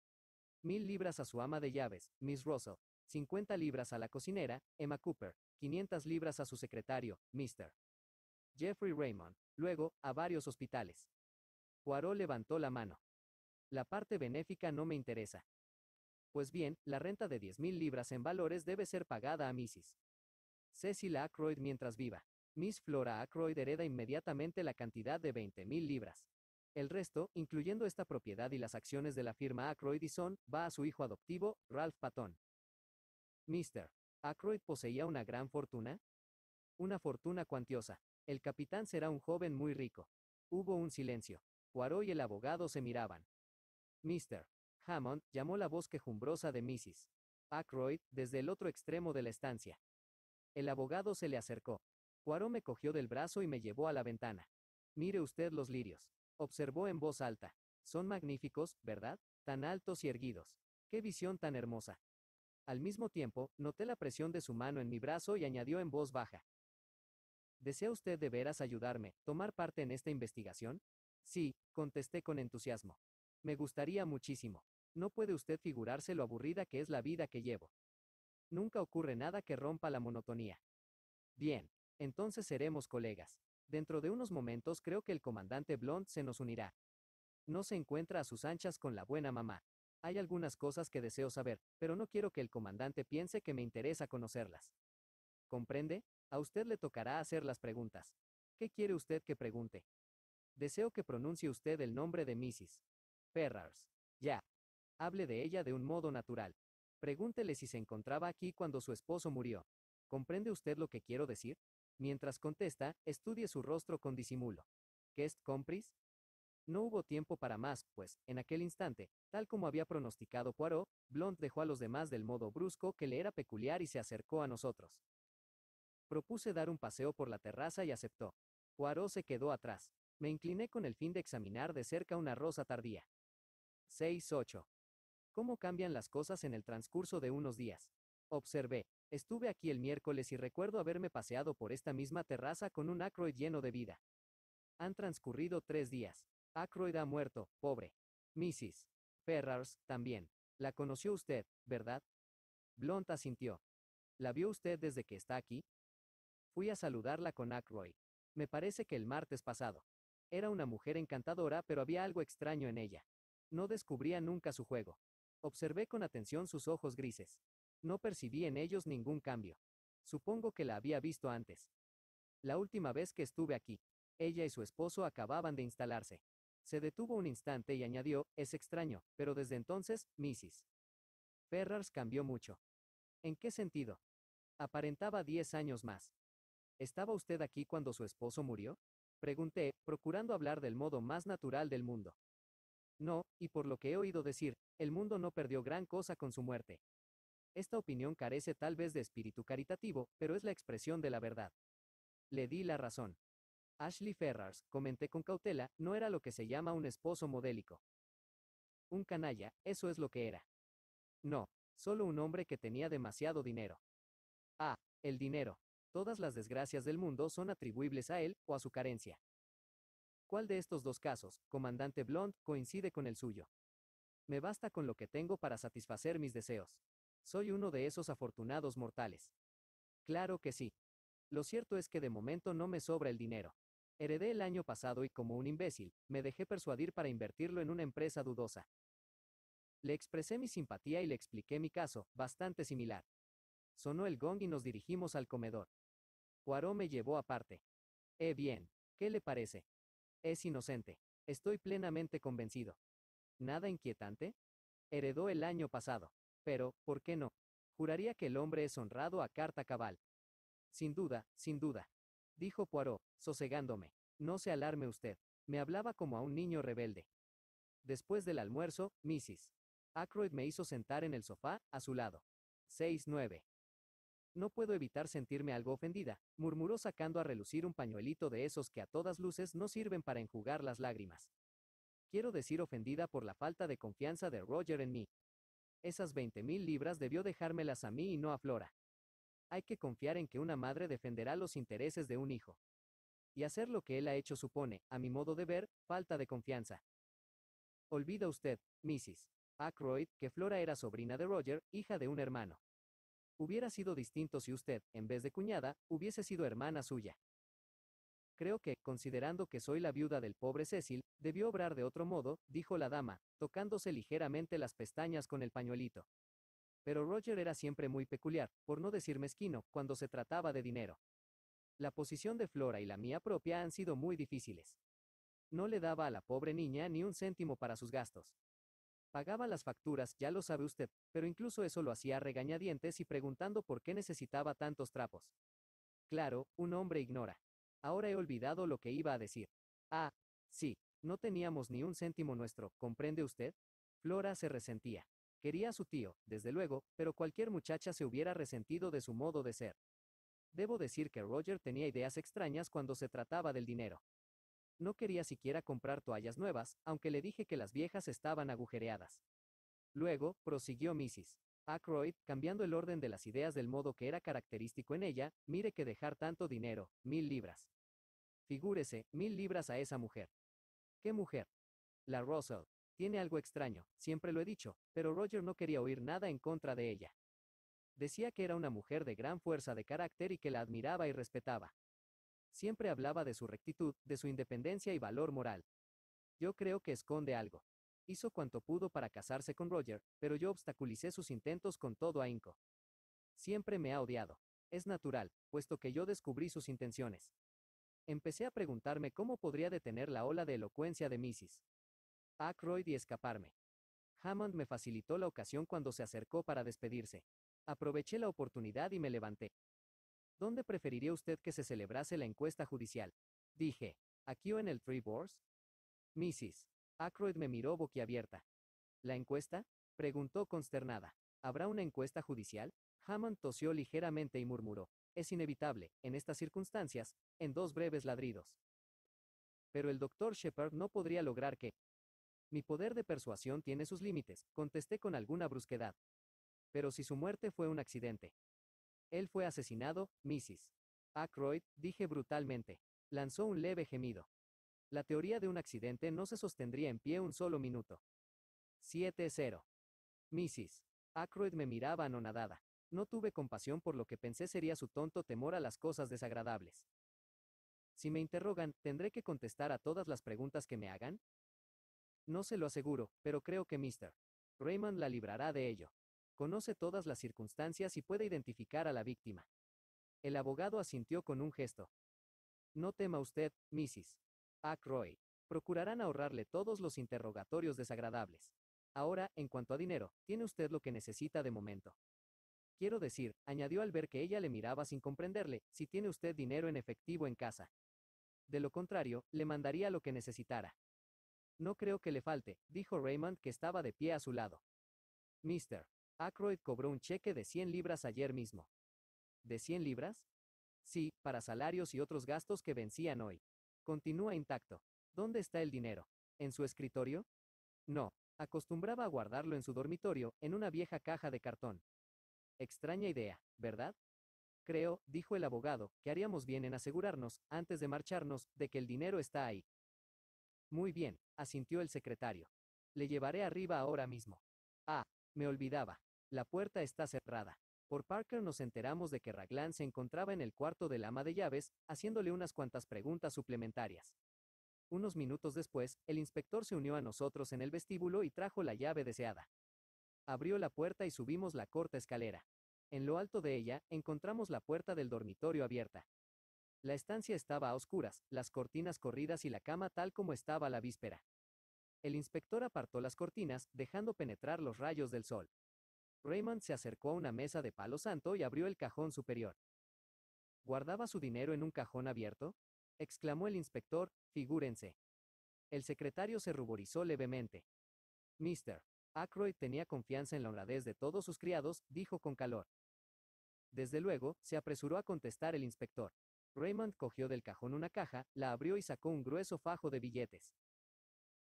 Speaker 1: 1000 libras a su ama de llaves, Miss Russell, 50 libras a la cocinera, Emma Cooper, 500 libras a su secretario, Mr. Jeffrey Raymond, luego, a varios hospitales. Poirot levantó la mano. La parte benéfica no me interesa. Pues bien, la renta de 10.000 libras en valores debe ser pagada a Mrs. Cecil Ackroyd mientras viva. Miss Flora Ackroyd hereda inmediatamente la cantidad de 20.000 libras. El resto, incluyendo esta propiedad y las acciones de la firma Ackroyd y Son, va a su hijo adoptivo, Ralph Patton. Mr. Ackroyd poseía una gran fortuna. Una fortuna cuantiosa. El capitán será un joven muy rico. Hubo un silencio. Poirot y el abogado se miraban. Mr. Hammond llamó la voz quejumbrosa de Mrs. Ackroyd desde el otro extremo de la estancia. El abogado se le acercó. Poirot me cogió del brazo y me llevó a la ventana. Mire usted los lirios. Observó en voz alta. Son magníficos, ¿verdad? Tan altos y erguidos. ¡Qué visión tan hermosa! Al mismo tiempo, noté la presión de su mano en mi brazo y añadió en voz baja. ¿Desea usted de veras ayudarme, tomar parte en esta investigación? Sí, contesté con entusiasmo. Me gustaría muchísimo. No puede usted figurarse lo aburrida que es la vida que llevo. Nunca ocurre nada que rompa la monotonía. Bien, entonces seremos colegas. Dentro de unos momentos creo que el comandante Blond se nos unirá. No se encuentra a sus anchas con la buena mamá. Hay algunas cosas que deseo saber, pero no quiero que el comandante piense que me interesa conocerlas. ¿Comprende? A usted le tocará hacer las preguntas. ¿Qué quiere usted que pregunte? Deseo que pronuncie usted el nombre de Mrs. Ferrars. Ya. Hable de ella de un modo natural. Pregúntele si se encontraba aquí cuando su esposo murió. ¿Comprende usted lo que quiero decir? Mientras contesta, estudie su rostro con disimulo. ¿Qu'est compris? No hubo tiempo para más, pues, en aquel instante, tal como había pronosticado Poirot, Blond dejó a los demás del modo brusco que le era peculiar y se acercó a nosotros. Propuse dar un paseo por la terraza y aceptó. Poirot se quedó atrás. Me incliné con el fin de examinar de cerca una rosa tardía. 6-8. ¿Cómo cambian las cosas en el transcurso de unos días? Observé. Estuve aquí el miércoles y recuerdo haberme paseado por esta misma terraza con un Ackroyd lleno de vida. Han transcurrido 3 días. Ackroyd ha muerto, pobre. Mrs. Ferrars, también. La conoció usted, ¿verdad? Blond asintió. ¿La vio usted desde que está aquí? Fui a saludarla con Ackroyd. Me parece que el martes pasado. Era una mujer encantadora, pero había algo extraño en ella. No descubría nunca su juego. Observé con atención sus ojos grises. No percibí en ellos ningún cambio. Supongo que la había visto antes. La última vez que estuve aquí, ella y su esposo acababan de instalarse. Se detuvo un instante y añadió, es extraño, pero desde entonces, Mrs. Ferrars cambió mucho. ¿En qué sentido? Aparentaba 10 años más. ¿Estaba usted aquí cuando su esposo murió? Pregunté, procurando hablar del modo más natural del mundo. No, y por lo que he oído decir, el mundo no perdió gran cosa con su muerte. Esta opinión carece tal vez de espíritu caritativo, pero es la expresión de la verdad. Le di la razón. Ashley Ferrars, comenté con cautela, no era lo que se llama un esposo modélico. Un canalla, eso es lo que era. No, solo un hombre que tenía demasiado dinero. Ah, el dinero. Todas las desgracias del mundo son atribuibles a él o a su carencia. ¿Cuál de estos dos casos, comandante Blond, coincide con el suyo? Me basta con lo que tengo para satisfacer mis deseos. Soy uno de esos afortunados mortales. Claro que sí. Lo cierto es que de momento no me sobra el dinero. Heredé el año pasado y como un imbécil, me dejé persuadir para invertirlo en una empresa dudosa. Le expresé mi simpatía y le expliqué mi caso, bastante similar. Sonó el gong y nos dirigimos al comedor. Poirot me llevó aparte. Bien, ¿qué le parece? Es inocente. Estoy plenamente convencido. ¿Nada inquietante? Heredó el año pasado. Pero, ¿por qué no? Juraría que el hombre es honrado a carta cabal. Sin duda, dijo Poirot, sosegándome. No se alarme usted. Me hablaba como a un niño rebelde. Después del almuerzo, Mrs. Ackroyd me hizo sentar en el sofá, a su lado. 6-9. No puedo evitar sentirme algo ofendida, murmuró sacando a relucir un pañuelito de esos que a todas luces no sirven para enjugar las lágrimas. Quiero decir ofendida por la falta de confianza de Roger en mí. Esas 20.000 libras debió dejármelas a mí y no a Flora. Hay que confiar en que una madre defenderá los intereses de un hijo. Y hacer lo que él ha hecho supone, a mi modo de ver, falta de confianza. Olvida usted, Mrs. Ackroyd, que Flora era sobrina de Roger, hija de un hermano. Hubiera sido distinto si usted, en vez de cuñada, hubiese sido hermana suya. Creo que, considerando que soy la viuda del pobre Cecil, debió obrar de otro modo, dijo la dama, tocándose ligeramente las pestañas con el pañuelito. Pero Roger era siempre muy peculiar, por no decir mezquino, cuando se trataba de dinero. La posición de Flora y la mía propia han sido muy difíciles. No le daba a la pobre niña ni un céntimo para sus gastos. Pagaba las facturas, ya lo sabe usted, pero incluso eso lo hacía a regañadientes y preguntando por qué necesitaba tantos trapos. Claro, un hombre ignora. Ahora he olvidado lo que iba a decir. Ah, sí, no teníamos ni un céntimo nuestro, ¿comprende usted? Flora se resentía. Quería a su tío, desde luego, pero cualquier muchacha se hubiera resentido de su modo de ser. Debo decir que Roger tenía ideas extrañas cuando se trataba del dinero. No quería siquiera comprar toallas nuevas, aunque le dije que las viejas estaban agujereadas. Luego, prosiguió Mrs. Ackroyd, cambiando el orden de las ideas del modo que era característico en ella, mire que dejar tanto dinero, 1.000 libras. Figúrese, 1.000 libras a esa mujer. ¿Qué mujer? La Russell. Tiene algo extraño, siempre lo he dicho, pero Roger no quería oír nada en contra de ella. Decía que era una mujer de gran fuerza de carácter y que la admiraba y respetaba. Siempre hablaba de su rectitud, de su independencia y valor moral. Yo creo que esconde algo. Hizo cuanto pudo para casarse con Roger, pero yo obstaculicé sus intentos con todo ahínco. Siempre me ha odiado. Es natural, puesto que yo descubrí sus intenciones. Empecé a preguntarme cómo podría detener la ola de elocuencia de Mrs. Ackroyd y escaparme. Hammond me facilitó la ocasión cuando se acercó para despedirse. Aproveché la oportunidad y me levanté. ¿Dónde preferiría usted que se celebrase la encuesta judicial? Dije. ¿Aquí o en el Three Boars? Mrs. Ackroyd me miró boquiabierta. ¿La encuesta? Preguntó consternada. ¿Habrá una encuesta judicial? Hammond tosió ligeramente y murmuró. Es inevitable, en estas circunstancias, en dos breves ladridos. Pero el doctor Shepard no podría lograr que... Mi poder de persuasión tiene sus límites, contesté con alguna brusquedad. Pero si su muerte fue un accidente. Él fue asesinado, Mrs. Ackroyd, dije brutalmente. Lanzó un leve gemido. La teoría de un accidente no se sostendría en pie un solo minuto. 7-0. Mrs. Ackroyd me miraba anonadada. No tuve compasión por lo que pensé sería su tonto temor a las cosas desagradables. Si me interrogan, ¿tendré que contestar a todas las preguntas que me hagan? No se lo aseguro, pero creo que Mr. Raymond la librará de ello. Conoce todas las circunstancias y puede identificar a la víctima. El abogado asintió con un gesto. No tema usted, Mrs. Ackroyd. Procurarán ahorrarle todos los interrogatorios desagradables. Ahora, en cuanto a dinero, tiene usted lo que necesita de momento. Quiero decir, añadió al ver que ella le miraba sin comprenderle, si tiene usted dinero en efectivo en casa. De lo contrario, le mandaría lo que necesitara. No creo que le falte, dijo Raymond, que estaba de pie a su lado. Mr. Ackroyd cobró un cheque de 100 libras ayer mismo. ¿De 100 libras? Sí, para salarios y otros gastos que vencían hoy. Continúa intacto. ¿Dónde está el dinero? ¿En su escritorio? No. Acostumbraba a guardarlo en su dormitorio, en una vieja caja de cartón. Extraña idea, ¿verdad? Creo, dijo el abogado, que haríamos bien en asegurarnos, antes de marcharnos, de que el dinero está ahí. Muy bien, asintió el secretario. Le llevaré arriba ahora mismo. Ah, me olvidaba. La puerta está cerrada. Por Parker nos enteramos de que Raglan se encontraba en el cuarto del ama de llaves, haciéndole unas cuantas preguntas suplementarias. Unos minutos después, el inspector se unió a nosotros en el vestíbulo y trajo la llave deseada. Abrió la puerta y subimos la corta escalera. En lo alto de ella, encontramos la puerta del dormitorio abierta. La estancia estaba a oscuras, las cortinas corridas y la cama tal como estaba la víspera. El inspector apartó las cortinas, dejando penetrar los rayos del sol. Raymond se acercó a una mesa de palo santo y abrió el cajón superior. ¿Guardaba su dinero en un cajón abierto? Exclamó el inspector, figúrense. El secretario se ruborizó levemente. Mr. Ackroyd tenía confianza en la honradez de todos sus criados, dijo con calor. Desde luego, se apresuró a contestar el inspector. Raymond cogió del cajón una caja, la abrió y sacó un grueso fajo de billetes.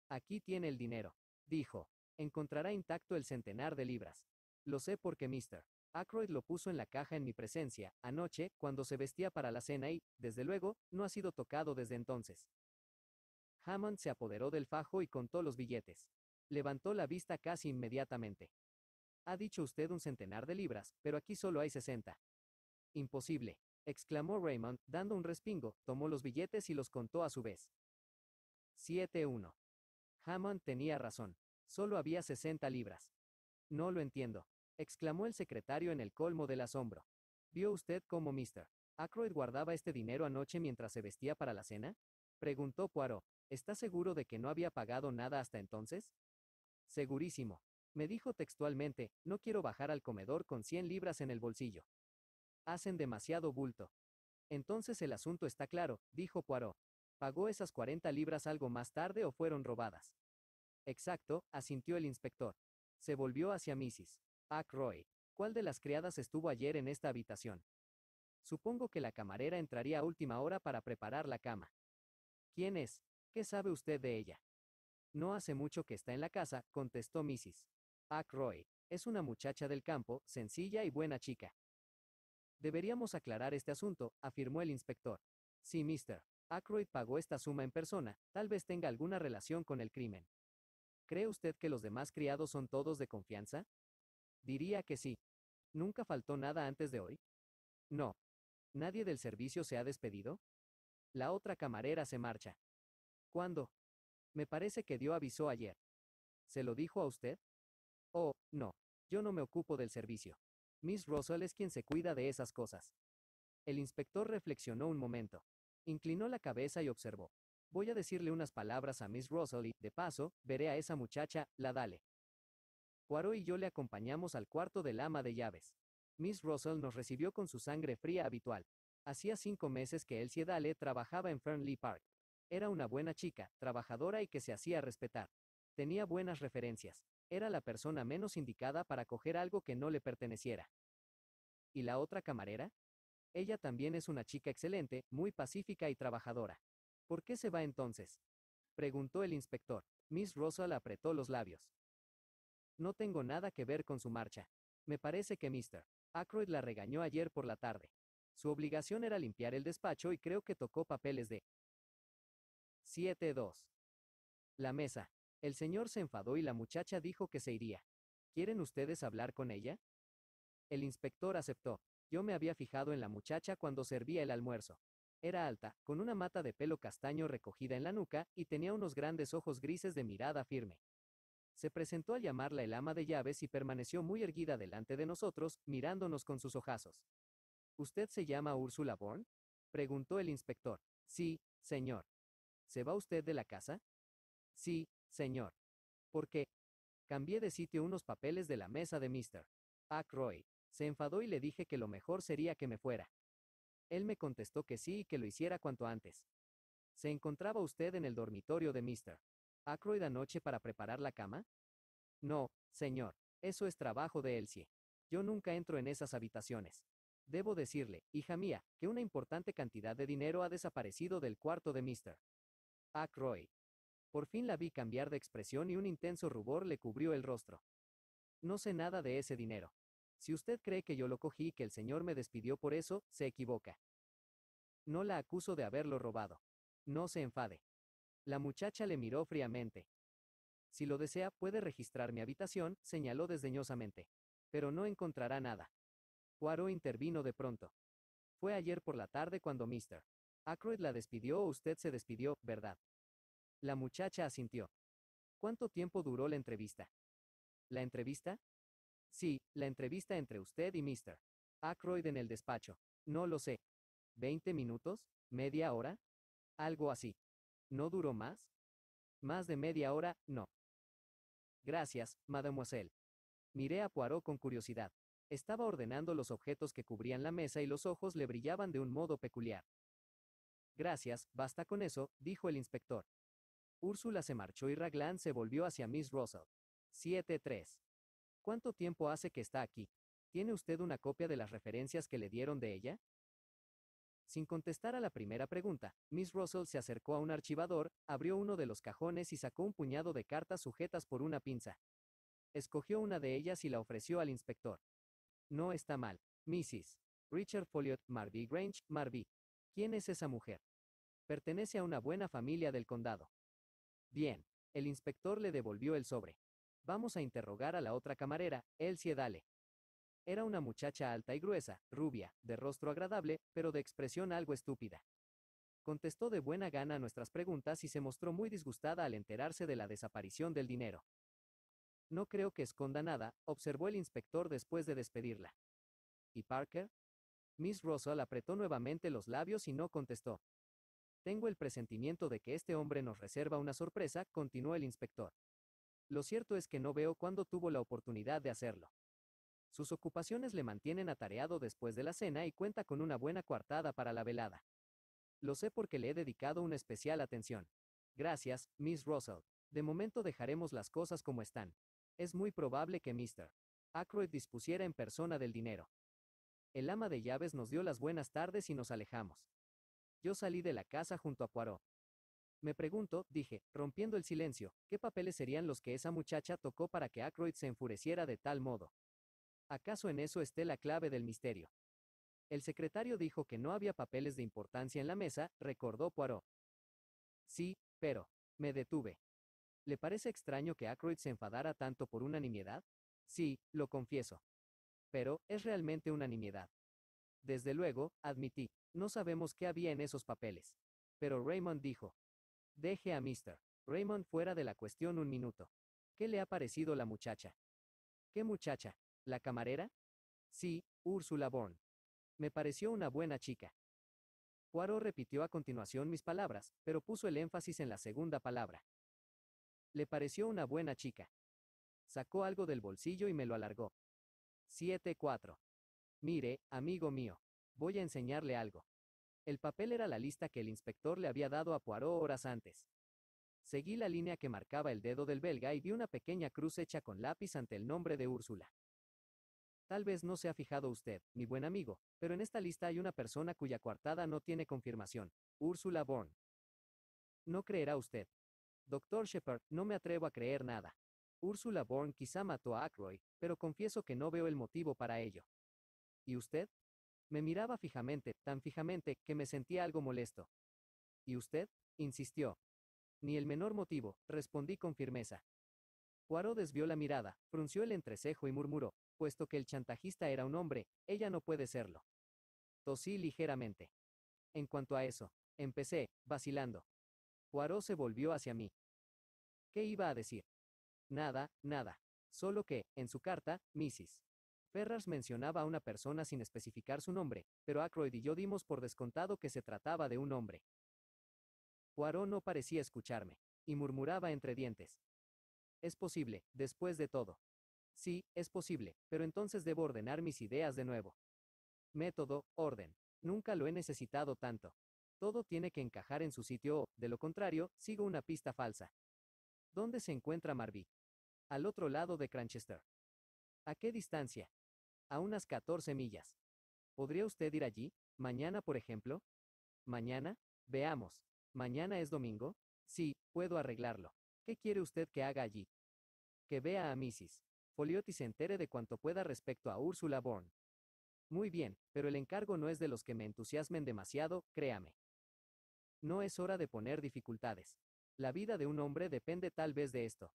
Speaker 1: Aquí tiene el dinero, dijo. Encontrará intacto el centenar de libras. Lo sé porque Mr. Ackroyd lo puso en la caja en mi presencia, anoche, cuando se vestía para la cena y, desde luego, no ha sido tocado desde entonces. Hammond se apoderó del fajo y contó los billetes. Levantó la vista casi inmediatamente. Ha dicho usted un centenar de libras, pero aquí solo hay 60. Imposible, exclamó Raymond, dando un respingo, tomó los billetes y los contó a su vez. 7-1. Hammond tenía razón. Solo había 60 libras. No lo entiendo, exclamó el secretario en el colmo del asombro. ¿Vio usted cómo Mr. Ackroyd guardaba este dinero anoche mientras se vestía para la cena? Preguntó Poirot. ¿Está seguro de que no había pagado nada hasta entonces? Segurísimo. Me dijo textualmente, no quiero bajar al comedor con 100 libras en el bolsillo. Hacen demasiado bulto. Entonces el asunto está claro, dijo Poirot. ¿Pagó esas 40 libras algo más tarde o fueron robadas? Exacto, asintió el inspector. Se volvió hacia Mrs. Ackroyd. ¿Cuál de las criadas estuvo ayer en esta habitación? Supongo que la camarera entraría a última hora para preparar la cama. ¿Quién es? ¿Qué sabe usted de ella? No hace mucho que está en la casa, contestó Mrs. Ackroyd. Es una muchacha del campo, sencilla y buena chica. Deberíamos aclarar este asunto, afirmó el inspector. Si Mr. Ackroyd pagó esta suma en persona, tal vez tenga alguna relación con el crimen. ¿Cree usted que los demás criados son todos de confianza? Diría que sí. ¿Nunca faltó nada antes de hoy? No. ¿Nadie del servicio se ha despedido? La otra camarera se marcha. ¿Cuándo? Me parece que dio aviso ayer. ¿Se lo dijo a usted? Oh, no. Yo no me ocupo del servicio. Miss Russell es quien se cuida de esas cosas. El inspector reflexionó un momento. Inclinó la cabeza y observó. Voy a decirle unas palabras a Miss Russell y, de paso, veré a esa muchacha, la Dale. Poirot y yo le acompañamos al cuarto del ama de llaves. Miss Russell nos recibió con su sangre fría habitual. Hacía 5 meses que Elsie Dale trabajaba en Fernley Park. Era una buena chica, trabajadora y que se hacía respetar. Tenía buenas referencias. Era la persona menos indicada para coger algo que no le perteneciera. ¿Y la otra camarera? Ella también es una chica excelente, muy pacífica y trabajadora. ¿Por qué se va entonces? Preguntó el inspector. Miss Russell apretó los labios. No tengo nada que ver con su marcha. Me parece que Mr. Ackroyd la regañó ayer por la tarde. Su obligación era limpiar el despacho y creo que tocó papeles de 7-2. La mesa. El señor se enfadó y la muchacha dijo que se iría. ¿Quieren ustedes hablar con ella? El inspector aceptó. Yo me había fijado en la muchacha cuando servía el almuerzo. Era alta, con una mata de pelo castaño recogida en la nuca, y tenía unos grandes ojos grises de mirada firme. Se presentó al llamarla el ama de llaves y permaneció muy erguida delante de nosotros, mirándonos con sus ojazos. ¿Usted se llama Úrsula Bourne? Preguntó el inspector. Sí, señor. ¿Se va usted de la casa? Sí, señor. ¿Por qué? Cambié de sitio unos papeles de la mesa de Mr. Ackroyd. Se enfadó y le dije que lo mejor sería que me fuera. Él me contestó que sí y que lo hiciera cuanto antes. ¿Se encontraba usted en el dormitorio de Mr. Ackroyd anoche para preparar la cama? No, señor. Eso es trabajo de Elsie. Yo nunca entro en esas habitaciones. Debo decirle, hija mía, que una importante cantidad de dinero ha desaparecido del cuarto de Mr. Ackroyd. Por fin la vi cambiar de expresión y un intenso rubor le cubrió el rostro. No sé nada de ese dinero. Si usted cree que yo lo cogí y que el señor me despidió por eso, se equivoca. No la acuso de haberlo robado. No se enfade. La muchacha le miró fríamente. Si lo desea, puede registrar mi habitación, señaló desdeñosamente. Pero no encontrará nada. Poirot intervino de pronto. Fue ayer por la tarde cuando Mr. Ackroyd la despidió o usted se despidió, ¿verdad? La muchacha asintió. ¿Cuánto tiempo duró la entrevista? ¿La entrevista? Sí, la entrevista entre usted y Mr. Ackroyd en el despacho. No lo sé. ¿20 minutos? ¿Media hora? Algo así. ¿No duró más? Más de media hora, no. Gracias, mademoiselle. Miré a Poirot con curiosidad. Estaba ordenando los objetos que cubrían la mesa y los ojos le brillaban de un modo peculiar. Gracias, basta con eso, dijo el inspector. Úrsula se marchó y Raglan se volvió hacia Miss Russell. 7-3. ¿Cuánto tiempo hace que está aquí? ¿Tiene usted una copia de las referencias que le dieron de ella? Sin contestar a la primera pregunta, Miss Russell se acercó a un archivador, abrió uno de los cajones y sacó un puñado de cartas sujetas por una pinza. Escogió una de ellas y la ofreció al inspector. No está mal. Mrs. Richard Folliot, Marby Grange, Marby. ¿Quién es esa mujer? Pertenece a una buena familia del condado. Bien. El inspector le devolvió el sobre. Vamos a interrogar a la otra camarera, Elsie Dale. Era una muchacha alta y gruesa, rubia, de rostro agradable, pero de expresión algo estúpida. Contestó de buena gana a nuestras preguntas y se mostró muy disgustada al enterarse de la desaparición del dinero. No creo que esconda nada, observó el inspector después de despedirla. ¿Y Parker? Miss Russell apretó nuevamente los labios y no contestó. Tengo el presentimiento de que este hombre nos reserva una sorpresa, continuó el inspector. Lo cierto es que no veo cuándo tuvo la oportunidad de hacerlo. Sus ocupaciones le mantienen atareado después de la cena y cuenta con una buena coartada para la velada. Lo sé porque le he dedicado una especial atención. Gracias, Miss Russell. De momento dejaremos las cosas como están. Es muy probable que Mr. Ackroyd dispusiera en persona del dinero. El ama de llaves nos dio las buenas tardes y nos alejamos. Yo salí de la casa junto a Poirot. Me pregunto, dije, rompiendo el silencio, ¿qué papeles serían los que esa muchacha tocó para que Ackroyd se enfureciera de tal modo? ¿Acaso en eso esté la clave del misterio? El secretario dijo que no había papeles de importancia en la mesa, recordó Poirot. Sí, pero, me detuve. ¿Le parece extraño que Ackroyd se enfadara tanto por una nimiedad? Sí, lo confieso. Pero, es realmente una nimiedad. Desde luego, admití, no sabemos qué había en esos papeles. Pero Raymond dijo. Deje a Mr. Raymond fuera de la cuestión un minuto. ¿Qué le ha parecido la muchacha? ¿Qué muchacha? ¿La camarera? Sí, Úrsula Bourne. Me pareció una buena chica. Poirot repitió a continuación mis palabras, pero puso el énfasis en la segunda palabra. Le pareció una buena chica. Sacó algo del bolsillo y me lo alargó. 7-4. Mire, amigo mío. Voy a enseñarle algo. El papel era la lista que el inspector le había dado a Poirot horas antes. Seguí la línea que marcaba el dedo del belga y vi una pequeña cruz hecha con lápiz ante el nombre de Úrsula. Tal vez no se ha fijado usted, mi buen amigo, pero en esta lista hay una persona cuya coartada no tiene confirmación. Úrsula Bourne. No creerá usted. Doctor Shepard, no me atrevo a creer nada. Úrsula Bourne quizá mató a Ackroyd, pero confieso que no veo el motivo para ello. ¿Y usted? Me miraba fijamente, tan fijamente, que me sentía algo molesto. ¿Y usted? Insistió. Ni el menor motivo, respondí con firmeza. Poirot desvió la mirada, frunció el entrecejo y murmuró, puesto que el chantajista era un hombre, ella no puede serlo. Tosí ligeramente. En cuanto a eso, empecé, vacilando. Poirot se volvió hacia mí. ¿Qué iba a decir? Nada, nada. Solo que, en su carta, Mrs. Ferrars mencionaba a una persona sin especificar su nombre, pero Aykroyd y yo dimos por descontado que se trataba de un hombre. Poirot no parecía escucharme, y murmuraba entre dientes. Es posible, después de todo. Sí, es posible, pero entonces debo ordenar mis ideas de nuevo. Método, orden. Nunca lo he necesitado tanto. Todo tiene que encajar en su sitio o, de lo contrario, sigo una pista falsa. ¿Dónde se encuentra Marby? Al otro lado de Cranchester. ¿A qué distancia? A unas 14 millas. ¿Podría usted ir allí? Mañana, por ejemplo. ¿Mañana? Veamos. ¿Mañana es domingo? Sí, puedo arreglarlo. ¿Qué quiere usted que haga allí? Que vea a Mrs. Folliot y se entere de cuanto pueda respecto a Ursula Bourne. Muy bien, pero el encargo no es de los que me entusiasmen demasiado, créame. No es hora de poner dificultades. La vida de un hombre depende tal vez de esto.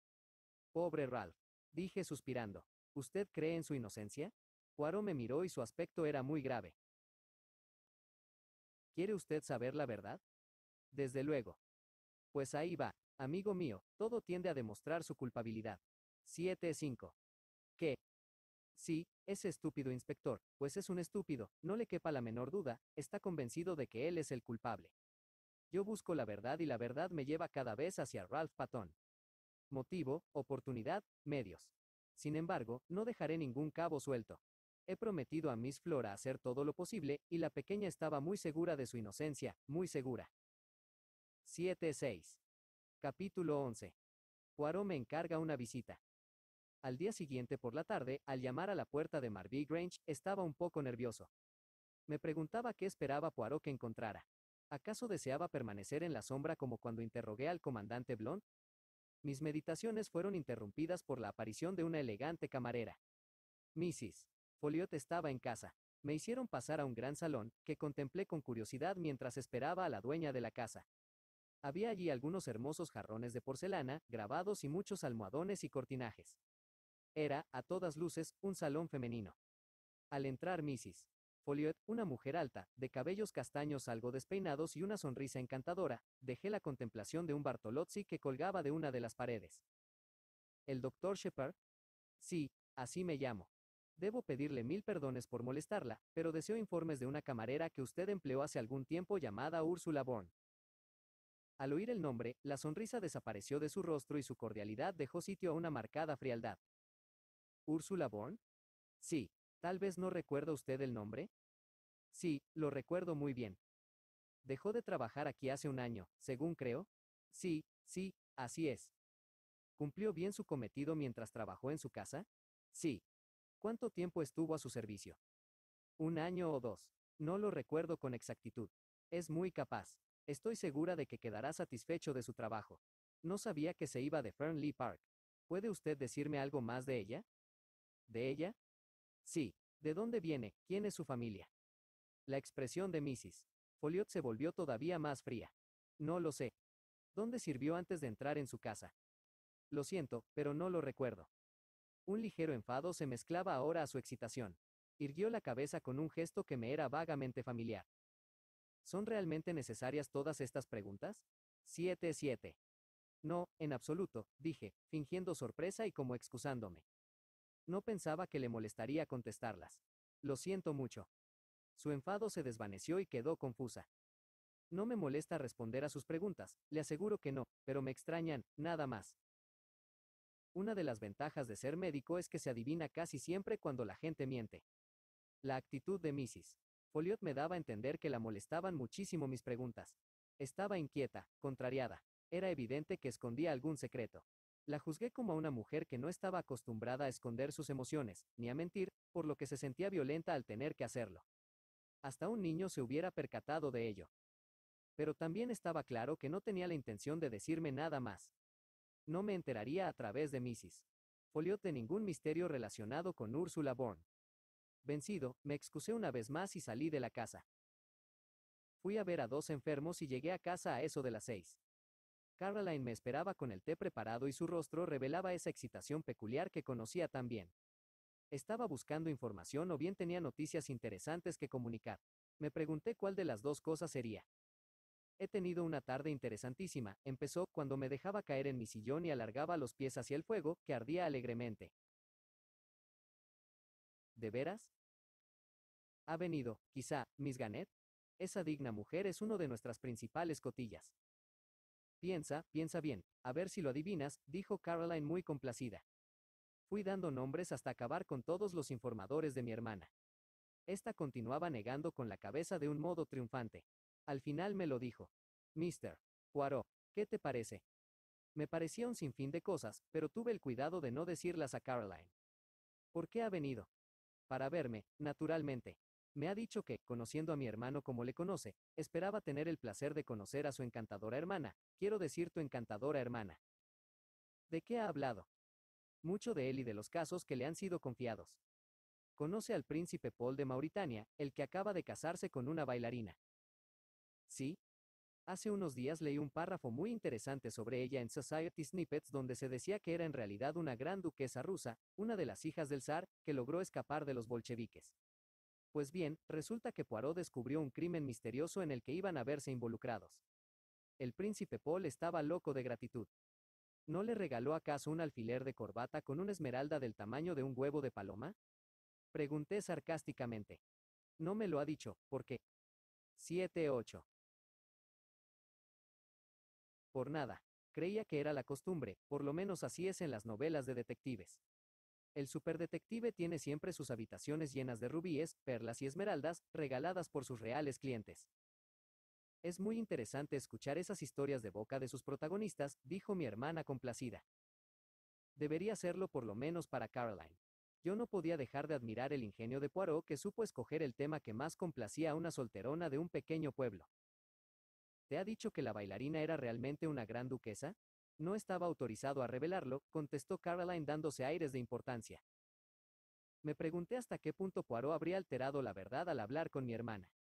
Speaker 1: Pobre Ralph, dije suspirando. ¿Usted cree en su inocencia? Poirot me miró y su aspecto era muy grave. ¿Quiere usted saber la verdad? Desde luego. Pues ahí va, amigo mío, todo tiende a demostrar su culpabilidad. 7-5. ¿Qué? Sí, ese estúpido inspector, pues es un estúpido, no le quepa la menor duda, está convencido de que él es el culpable. Yo busco la verdad y la verdad me lleva cada vez hacia Ralph Patton. Motivo, oportunidad, medios. Sin embargo, no dejaré ningún cabo suelto. He prometido a Miss Flora hacer todo lo posible, y la pequeña estaba muy segura de su inocencia, muy segura. 7-6. Capítulo 11. Poirot me encarga una visita. Al día siguiente por la tarde, al llamar a la puerta de Marby Grange, estaba un poco nervioso. Me preguntaba qué esperaba Poirot que encontrara. ¿Acaso deseaba permanecer en la sombra como cuando interrogué al comandante Blount? Mis meditaciones fueron interrumpidas por la aparición de una elegante camarera. Mrs. Folliot estaba en casa. Me hicieron pasar a un gran salón, que contemplé con curiosidad mientras esperaba a la dueña de la casa. Había allí algunos hermosos jarrones de porcelana, grabados y muchos almohadones y cortinajes. Era, a todas luces, un salón femenino. Al entrar Mrs. Folliot, una mujer alta, de cabellos castaños algo despeinados y una sonrisa encantadora, dejé la contemplación de un Bartolozzi que colgaba de una de las paredes. ¿El doctor Shepard? Sí, así me llamo. Debo pedirle 1000 perdones por molestarla, pero deseo informes de una camarera que usted empleó hace algún tiempo llamada Ursula Bourne. Al oír el nombre, la sonrisa desapareció de su rostro y su cordialidad dejó sitio a una marcada frialdad. ¿Ursula Bourne? Sí. ¿Tal vez no recuerda usted el nombre? Sí, lo recuerdo muy bien. ¿Dejó de trabajar aquí hace un año, según creo? Sí, sí, así es. ¿Cumplió bien su cometido mientras trabajó en su casa? Sí. ¿Cuánto tiempo estuvo a su servicio? 1 año o 2. No lo recuerdo con exactitud. Es muy capaz. Estoy segura de que quedará satisfecho de su trabajo. No sabía que se iba de Fernley Park. ¿Puede usted decirme algo más de ella? ¿De ella? Sí. ¿De dónde viene? ¿Quién es su familia? La expresión de Mrs. Folliot se volvió todavía más fría. No lo sé. ¿Dónde sirvió antes de entrar en su casa? Lo siento, pero no lo recuerdo. Un ligero enfado se mezclaba ahora a su excitación. Irguió la cabeza con un gesto que me era vagamente familiar. ¿Son realmente necesarias todas estas preguntas? 7-7. No, en absoluto, dije, fingiendo sorpresa y como excusándome. No pensaba que le molestaría contestarlas. Lo siento mucho. Su enfado se desvaneció y quedó confusa. No me molesta responder a sus preguntas, le aseguro que no, pero me extrañan, nada más. Una de las ventajas de ser médico es que se adivina casi siempre cuando la gente miente. La actitud de Mrs. Folliot me daba a entender que la molestaban muchísimo mis preguntas. Estaba inquieta, contrariada. Era evidente que escondía algún secreto. La juzgué como a una mujer que no estaba acostumbrada a esconder sus emociones, ni a mentir, por lo que se sentía violenta al tener que hacerlo. Hasta un niño se hubiera percatado de ello. Pero también estaba claro que no tenía la intención de decirme nada más. No me enteraría a través de Mrs. Folliot de ningún misterio relacionado con Ursula Bourne. Vencido, me excusé una vez más y salí de la casa. Fui a ver a 2 enfermos y llegué a casa a eso de las 6. Caroline me esperaba con el té preparado y su rostro revelaba esa excitación peculiar que conocía tan bien. Estaba buscando información o bien tenía noticias interesantes que comunicar. Me pregunté cuál de las dos cosas sería. He tenido una tarde interesantísima, empezó cuando me dejaba caer en mi sillón y alargaba los pies hacia el fuego, que ardía alegremente. ¿De veras? Ha venido, quizá, Miss Gannett. Esa digna mujer es uno de nuestras principales cotillas. Piensa bien, a ver si lo adivinas, dijo Caroline muy complacida. Fui dando nombres hasta acabar con todos los informadores de mi hermana. Esta continuaba negando con la cabeza de un modo triunfante. Al final me lo dijo. Mr. Poirot, ¿qué te parece? Me parecía un sinfín de cosas, pero tuve el cuidado de no decirlas a Caroline. ¿Por qué ha venido? Para verme, naturalmente. Me ha dicho que, conociendo a mi hermano como le conoce, esperaba tener el placer de conocer a su encantadora hermana, quiero decir tu encantadora hermana. ¿De qué ha hablado? Mucho de él y de los casos que le han sido confiados. Conoce al príncipe Paul de Mauritania, el que acaba de casarse con una bailarina. ¿Sí? Hace unos días leí un párrafo muy interesante sobre ella en Society Snippets donde se decía que era en realidad una gran duquesa rusa, una de las hijas del zar, que logró escapar de los bolcheviques. Pues bien, resulta que Poirot descubrió un crimen misterioso en el que iban a verse involucrados. El príncipe Paul estaba loco de gratitud. ¿No le regaló acaso un alfiler de corbata con una esmeralda del tamaño de un huevo de paloma? Pregunté sarcásticamente. No me lo ha dicho, ¿por qué? 7-8. Por nada. Creía que era la costumbre, por lo menos así es en las novelas de detectives. El superdetective tiene siempre sus habitaciones llenas de rubíes, perlas y esmeraldas, regaladas por sus reales clientes. Es muy interesante escuchar esas historias de boca de sus protagonistas, dijo mi hermana complacida. Debería serlo por lo menos para Caroline. Yo no podía dejar de admirar el ingenio de Poirot que supo escoger el tema que más complacía a una solterona de un pequeño pueblo. ¿Te ha dicho que la bailarina era realmente una gran duquesa? No estaba autorizado a revelarlo, contestó Caroline dándose aires de importancia. Me pregunté hasta qué punto Poirot habría alterado la verdad al hablar con mi hermana.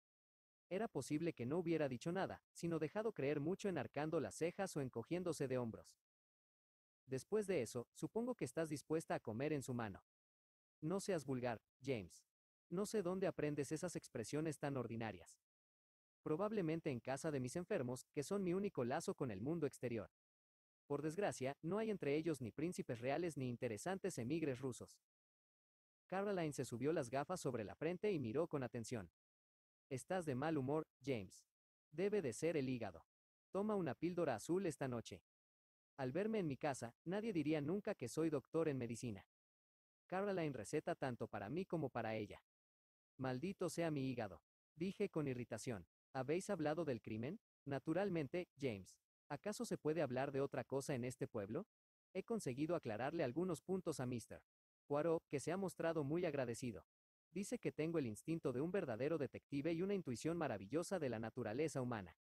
Speaker 1: Era posible que no hubiera dicho nada, sino dejado creer mucho enarcando las cejas o encogiéndose de hombros. Después de eso, supongo que estás dispuesta a comer en su mano. No seas vulgar, James. No sé dónde aprendes esas expresiones tan ordinarias. Probablemente en casa de mis enfermos, que son mi único lazo con el mundo exterior. Por desgracia, no hay entre ellos ni príncipes reales ni interesantes emigres rusos. Caroline se subió las gafas sobre la frente y miró con atención. Estás de mal humor, James. Debe de ser el hígado. Toma una píldora azul esta noche. Al verme en mi casa, nadie diría nunca que soy doctor en medicina. Caroline receta tanto para mí como para ella. Maldito sea mi hígado. Dije con irritación. ¿Habéis hablado del crimen? Naturalmente, James. ¿Acaso se puede hablar de otra cosa en este pueblo? He conseguido aclararle algunos puntos a Mr. Poirot, que se ha mostrado muy agradecido. Dice que tengo el instinto de un verdadero detective y una intuición maravillosa de la naturaleza humana.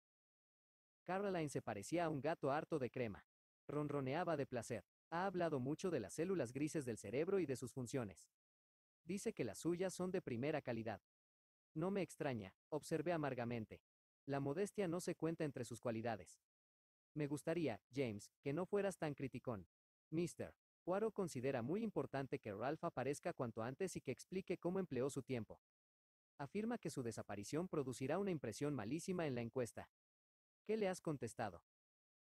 Speaker 1: Caroline se parecía a un gato harto de crema. Ronroneaba de placer. Ha hablado mucho de las células grises del cerebro y de sus funciones. Dice que las suyas son de primera calidad. No me extraña, observé amargamente. La modestia no se cuenta entre sus cualidades. Me gustaría, James, que no fueras tan criticón. Mr. Poirot considera muy importante que Ralph aparezca cuanto antes y que explique cómo empleó su tiempo. Afirma que su desaparición producirá una impresión malísima en la encuesta. ¿Qué le has contestado?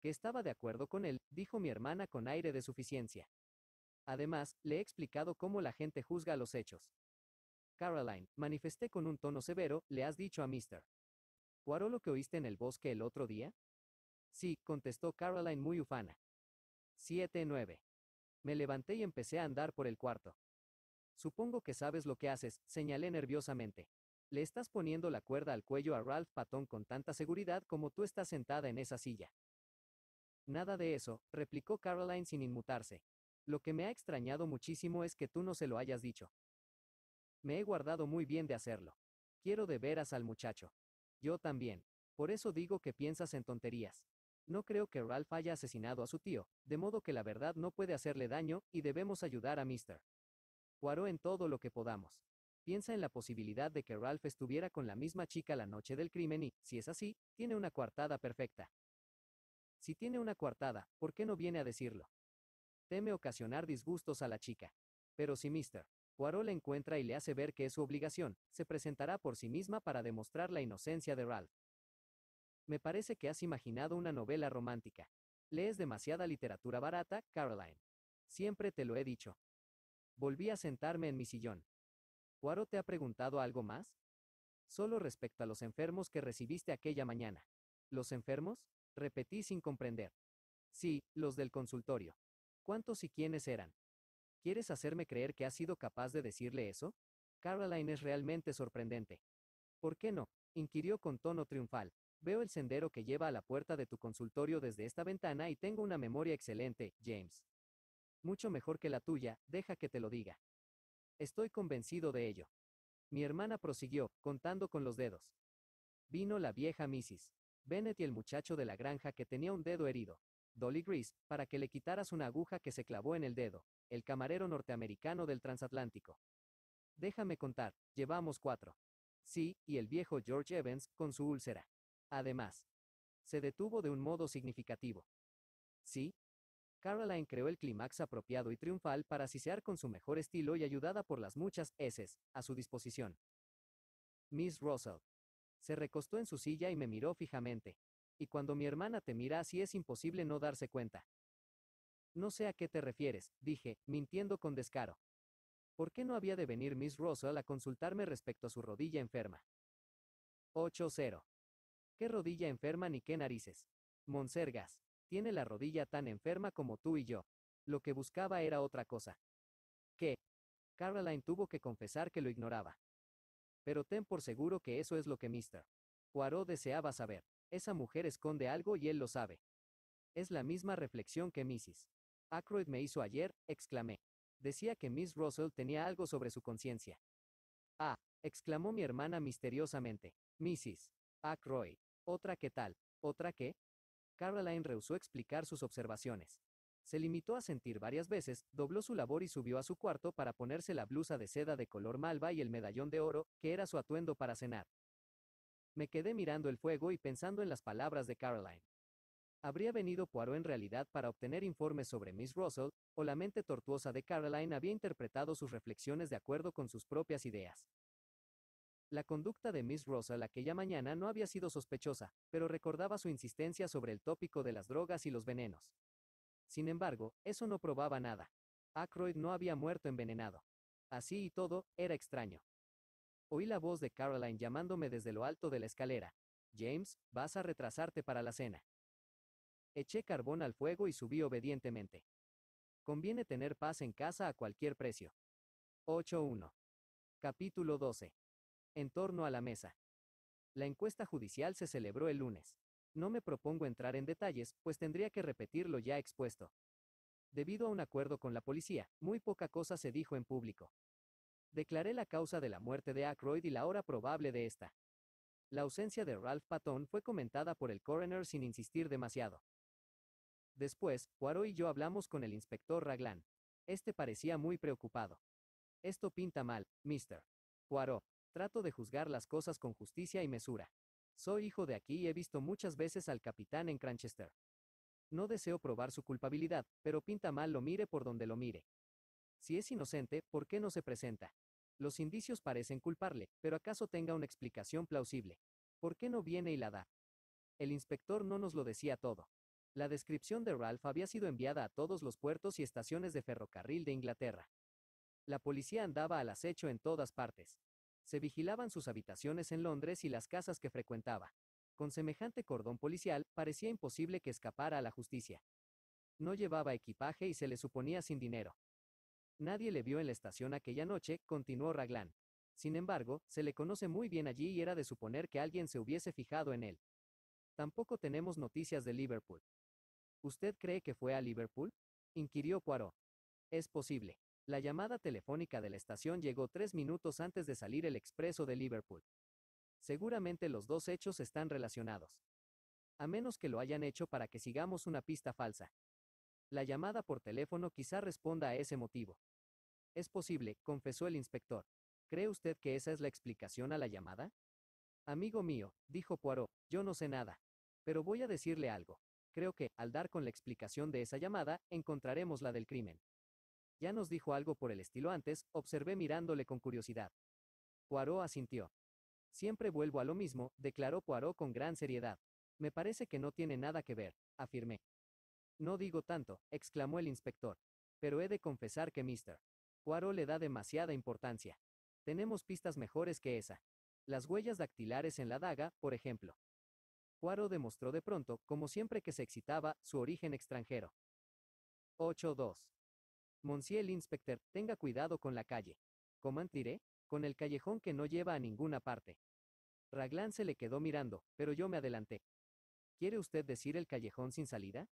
Speaker 1: Que estaba de acuerdo con él, dijo mi hermana con aire de suficiencia. Además, le he explicado cómo la gente juzga los hechos. Caroline, manifesté con un tono severo, ¿le has dicho a Mr. Poirot lo que oíste en el bosque el otro día? Sí, contestó Caroline muy ufana. 7-9. Me levanté y empecé a andar por el cuarto. Supongo que sabes lo que haces, señalé nerviosamente. Le estás poniendo la cuerda al cuello a Ralph Patton con tanta seguridad como tú estás sentada en esa silla. Nada de eso, replicó Caroline sin inmutarse. Lo que me ha extrañado muchísimo es que tú no se lo hayas dicho. Me he guardado muy bien de hacerlo. Quiero de veras al muchacho. Yo también. Por eso digo que piensas en tonterías. No creo que Ralph haya asesinado a su tío, de modo que la verdad no puede hacerle daño, y debemos ayudar a Mr. Poirot en todo lo que podamos. Piensa en la posibilidad de que Ralph estuviera con la misma chica la noche del crimen y, si es así, tiene una coartada perfecta. Si tiene una coartada, ¿por qué no viene a decirlo? Teme ocasionar disgustos a la chica. Pero si Mr. Poirot la encuentra y le hace ver que es su obligación, se presentará por sí misma para demostrar la inocencia de Ralph. Me parece que has imaginado una novela romántica. Lees demasiada literatura barata, Caroline. Siempre te lo he dicho. Volví a sentarme en mi sillón. ¿Poirot te ha preguntado algo más? Solo respecto a los enfermos que recibiste aquella mañana. ¿Los enfermos? Repetí sin comprender. Sí, los del consultorio. ¿Cuántos y quiénes eran? ¿Quieres hacerme creer que has sido capaz de decirle eso? Caroline es realmente sorprendente. ¿Por qué no? Inquirió con tono triunfal. Veo el sendero que lleva a la puerta de tu consultorio desde esta ventana y tengo una memoria excelente, James. Mucho mejor que la tuya, deja que te lo diga. Estoy convencido de ello. Mi hermana prosiguió, contando con los dedos. Vino la vieja Mrs. Bennet y el muchacho de la granja que tenía un dedo herido, Dolly Grease, para que le quitaras una aguja que se clavó en el dedo, el camarero norteamericano del transatlántico. Déjame contar, llevamos 4. Sí, y el viejo George Evans, con su úlcera. Además, se detuvo de un modo significativo. Sí, Caroline creó el clímax apropiado y triunfal para sisear con su mejor estilo y ayudada por las muchas S's a su disposición. Miss Russell. Se recostó en su silla y me miró fijamente. Y cuando mi hermana te mira así es imposible no darse cuenta. No sé a qué te refieres, dije, mintiendo con descaro. ¿Por qué no había de venir Miss Russell a consultarme respecto a su rodilla enferma? 8-0. ¿Qué rodilla enferma ni qué narices? Monsergas. Tiene la rodilla tan enferma como tú y yo. Lo que buscaba era otra cosa. ¿Qué? Caroline tuvo que confesar que lo ignoraba. Pero ten por seguro que eso es lo que Mr. Poirot deseaba saber. Esa mujer esconde algo y él lo sabe. Es la misma reflexión que Mrs. Ackroyd me hizo ayer, exclamé. Decía que Miss Russell tenía algo sobre su conciencia. Ah, exclamó mi hermana misteriosamente. Mrs. Ackroyd. ¿Otra qué tal? ¿Otra qué? Caroline rehusó explicar sus observaciones. Se limitó a sentir varias veces, dobló su labor y subió a su cuarto para ponerse la blusa de seda de color malva y el medallón de oro, que era su atuendo para cenar. Me quedé mirando el fuego y pensando en las palabras de Caroline. ¿Habría venido Poirot en realidad para obtener informes sobre Miss Russell, o la mente tortuosa de Caroline había interpretado sus reflexiones de acuerdo con sus propias ideas? La conducta de Miss Russell aquella mañana no había sido sospechosa, pero recordaba su insistencia sobre el tópico de las drogas y los venenos. Sin embargo, eso no probaba nada. Ackroyd no había muerto envenenado. Así y todo, era extraño. Oí la voz de Caroline llamándome desde lo alto de la escalera. James, vas a retrasarte para la cena. Eché carbón al fuego y subí obedientemente. Conviene tener paz en casa a cualquier precio. 8-1. Capítulo 12. En torno a la mesa. La encuesta judicial se celebró el lunes. No me propongo entrar en detalles, pues tendría que repetir lo ya expuesto. Debido a un acuerdo con la policía, muy poca cosa se dijo en público. Declaré la causa de la muerte de Ackroyd y la hora probable de esta. La ausencia de Ralph Patton fue comentada por el coroner sin insistir demasiado. Después, Poirot y yo hablamos con el inspector Raglan. Este parecía muy preocupado. Esto pinta mal, Mr. Poirot. Trato de juzgar las cosas con justicia y mesura. Soy hijo de aquí y he visto muchas veces al capitán en Cranchester. No deseo probar su culpabilidad, pero pinta mal lo mire por donde lo mire. Si es inocente, ¿por qué no se presenta? Los indicios parecen culparle, pero ¿acaso tenga una explicación plausible? ¿Por qué no viene y la da? El inspector no nos lo decía todo. La descripción de Ralph había sido enviada a todos los puertos y estaciones de ferrocarril de Inglaterra. La policía andaba al acecho en todas partes. Se vigilaban sus habitaciones en Londres y las casas que frecuentaba. Con semejante cordón policial, parecía imposible que escapara a la justicia. No llevaba equipaje y se le suponía sin dinero. Nadie le vio en la estación aquella noche, continuó Raglan. Sin embargo, se le conoce muy bien allí y era de suponer que alguien se hubiese fijado en él. Tampoco tenemos noticias de Liverpool. ¿Usted cree que fue a Liverpool? Inquirió Poirot. Es posible. La llamada telefónica de la estación llegó 3 minutos antes de salir el expreso de Liverpool. Seguramente los dos hechos están relacionados. A menos que lo hayan hecho para que sigamos una pista falsa. La llamada por teléfono quizá responda a ese motivo. Es posible, confesó el inspector. ¿Cree usted que esa es la explicación a la llamada? Amigo mío, dijo Poirot, yo no sé nada. Pero voy a decirle algo. Creo que, al dar con la explicación de esa llamada, encontraremos la del crimen. Ya nos dijo algo por el estilo antes, observé mirándole con curiosidad. Poirot asintió. Siempre vuelvo a lo mismo, declaró Poirot con gran seriedad. Me parece que no tiene nada que ver, afirmé. No digo tanto, exclamó el inspector. Pero he de confesar que Mr. Poirot le da demasiada importancia. Tenemos pistas mejores que esa. Las huellas dactilares en la daga, por ejemplo. Poirot demostró de pronto, como siempre que se excitaba, su origen extranjero. 8-2. Monsieur l'inspecteur, tenga cuidado con la calle. ¿Comment diré? Con el callejón que no lleva a ninguna parte. Raglan se le quedó mirando, pero yo me adelanté. ¿Quiere usted decir el callejón sin salida?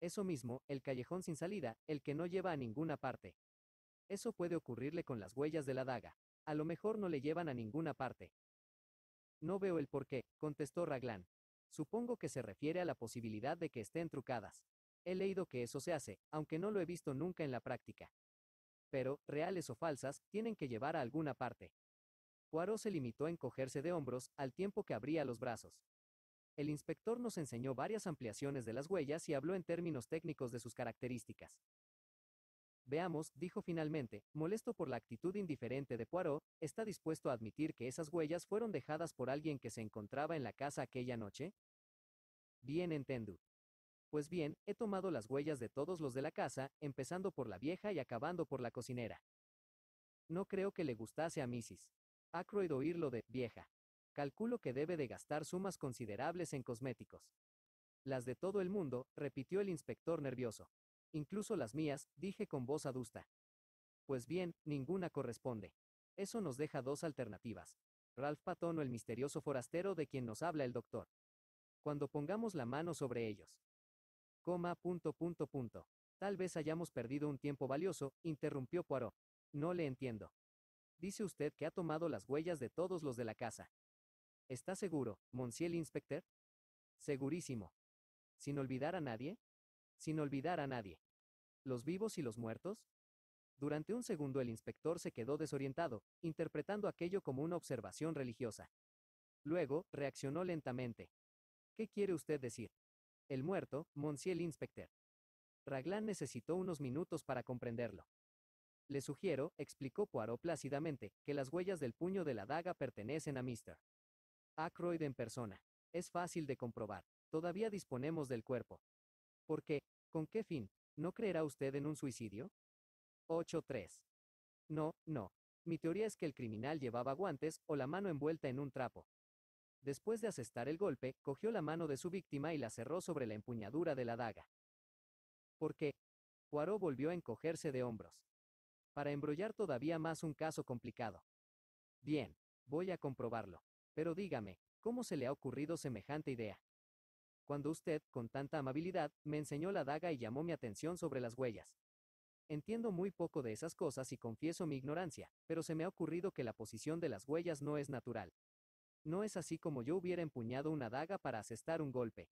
Speaker 1: Eso mismo, el callejón sin salida, el que no lleva a ninguna parte. Eso puede ocurrirle con las huellas de la daga. A lo mejor no le llevan a ninguna parte. No veo el por qué, contestó Raglan. Supongo que se refiere a la posibilidad de que estén trucadas. He leído que eso se hace, aunque no lo he visto nunca en la práctica. Pero, reales o falsas, tienen que llevar a alguna parte. Poirot se limitó a encogerse de hombros, al tiempo que abría los brazos. El inspector nos enseñó varias ampliaciones de las huellas y habló en términos técnicos de sus características. Veamos, dijo finalmente, molesto por la actitud indiferente de Poirot, ¿está dispuesto a admitir que esas huellas fueron dejadas por alguien que se encontraba en la casa aquella noche? Bien entendido. Pues bien, he tomado las huellas de todos los de la casa, empezando por la vieja y acabando por la cocinera. No creo que le gustase a Mrs. Ackroyd oír lo de vieja. Calculo que debe de gastar sumas considerables en cosméticos. Las de todo el mundo, repitió el inspector nervioso. Incluso las mías, dije con voz adusta. Pues bien, ninguna corresponde. Eso nos deja dos alternativas. Ralph Patton o el misterioso forastero de quien nos habla el doctor. Cuando pongamos la mano sobre ellos. Tal vez hayamos perdido un tiempo valioso, interrumpió Poirot. No le entiendo. Dice usted que ha tomado las huellas de todos los de la casa. ¿Está seguro, Monsieur l'inspecteur? Segurísimo. ¿Sin olvidar a nadie? Sin olvidar a nadie. ¿Los vivos y los muertos? Durante un segundo el inspector se quedó desorientado, interpretando aquello como una observación religiosa. Luego, reaccionó lentamente. ¿Qué quiere usted decir? El muerto, Monsieur l'inspecteur. Raglan necesitó unos minutos para comprenderlo. Le sugiero, explicó Poirot plácidamente, que las huellas del puño de la daga pertenecen a Mr. Ackroyd en persona. Es fácil de comprobar. Todavía disponemos del cuerpo. ¿Por qué? ¿Con qué fin? ¿No creerá usted en un suicidio? 8-3. No, no. Mi teoría es que el criminal llevaba guantes o la mano envuelta en un trapo. Después de asestar el golpe, cogió la mano de su víctima y la cerró sobre la empuñadura de la daga. ¿Por qué? Poirot volvió a encogerse de hombros. Para embrollar todavía más un caso complicado. Bien, voy a comprobarlo. Pero dígame, ¿cómo se le ha ocurrido semejante idea? Cuando usted, con tanta amabilidad, me enseñó la daga y llamó mi atención sobre las huellas. Entiendo muy poco de esas cosas y confieso mi ignorancia, pero se me ha ocurrido que la posición de las huellas no es natural. No es así como yo hubiera empuñado una daga para asestar un golpe.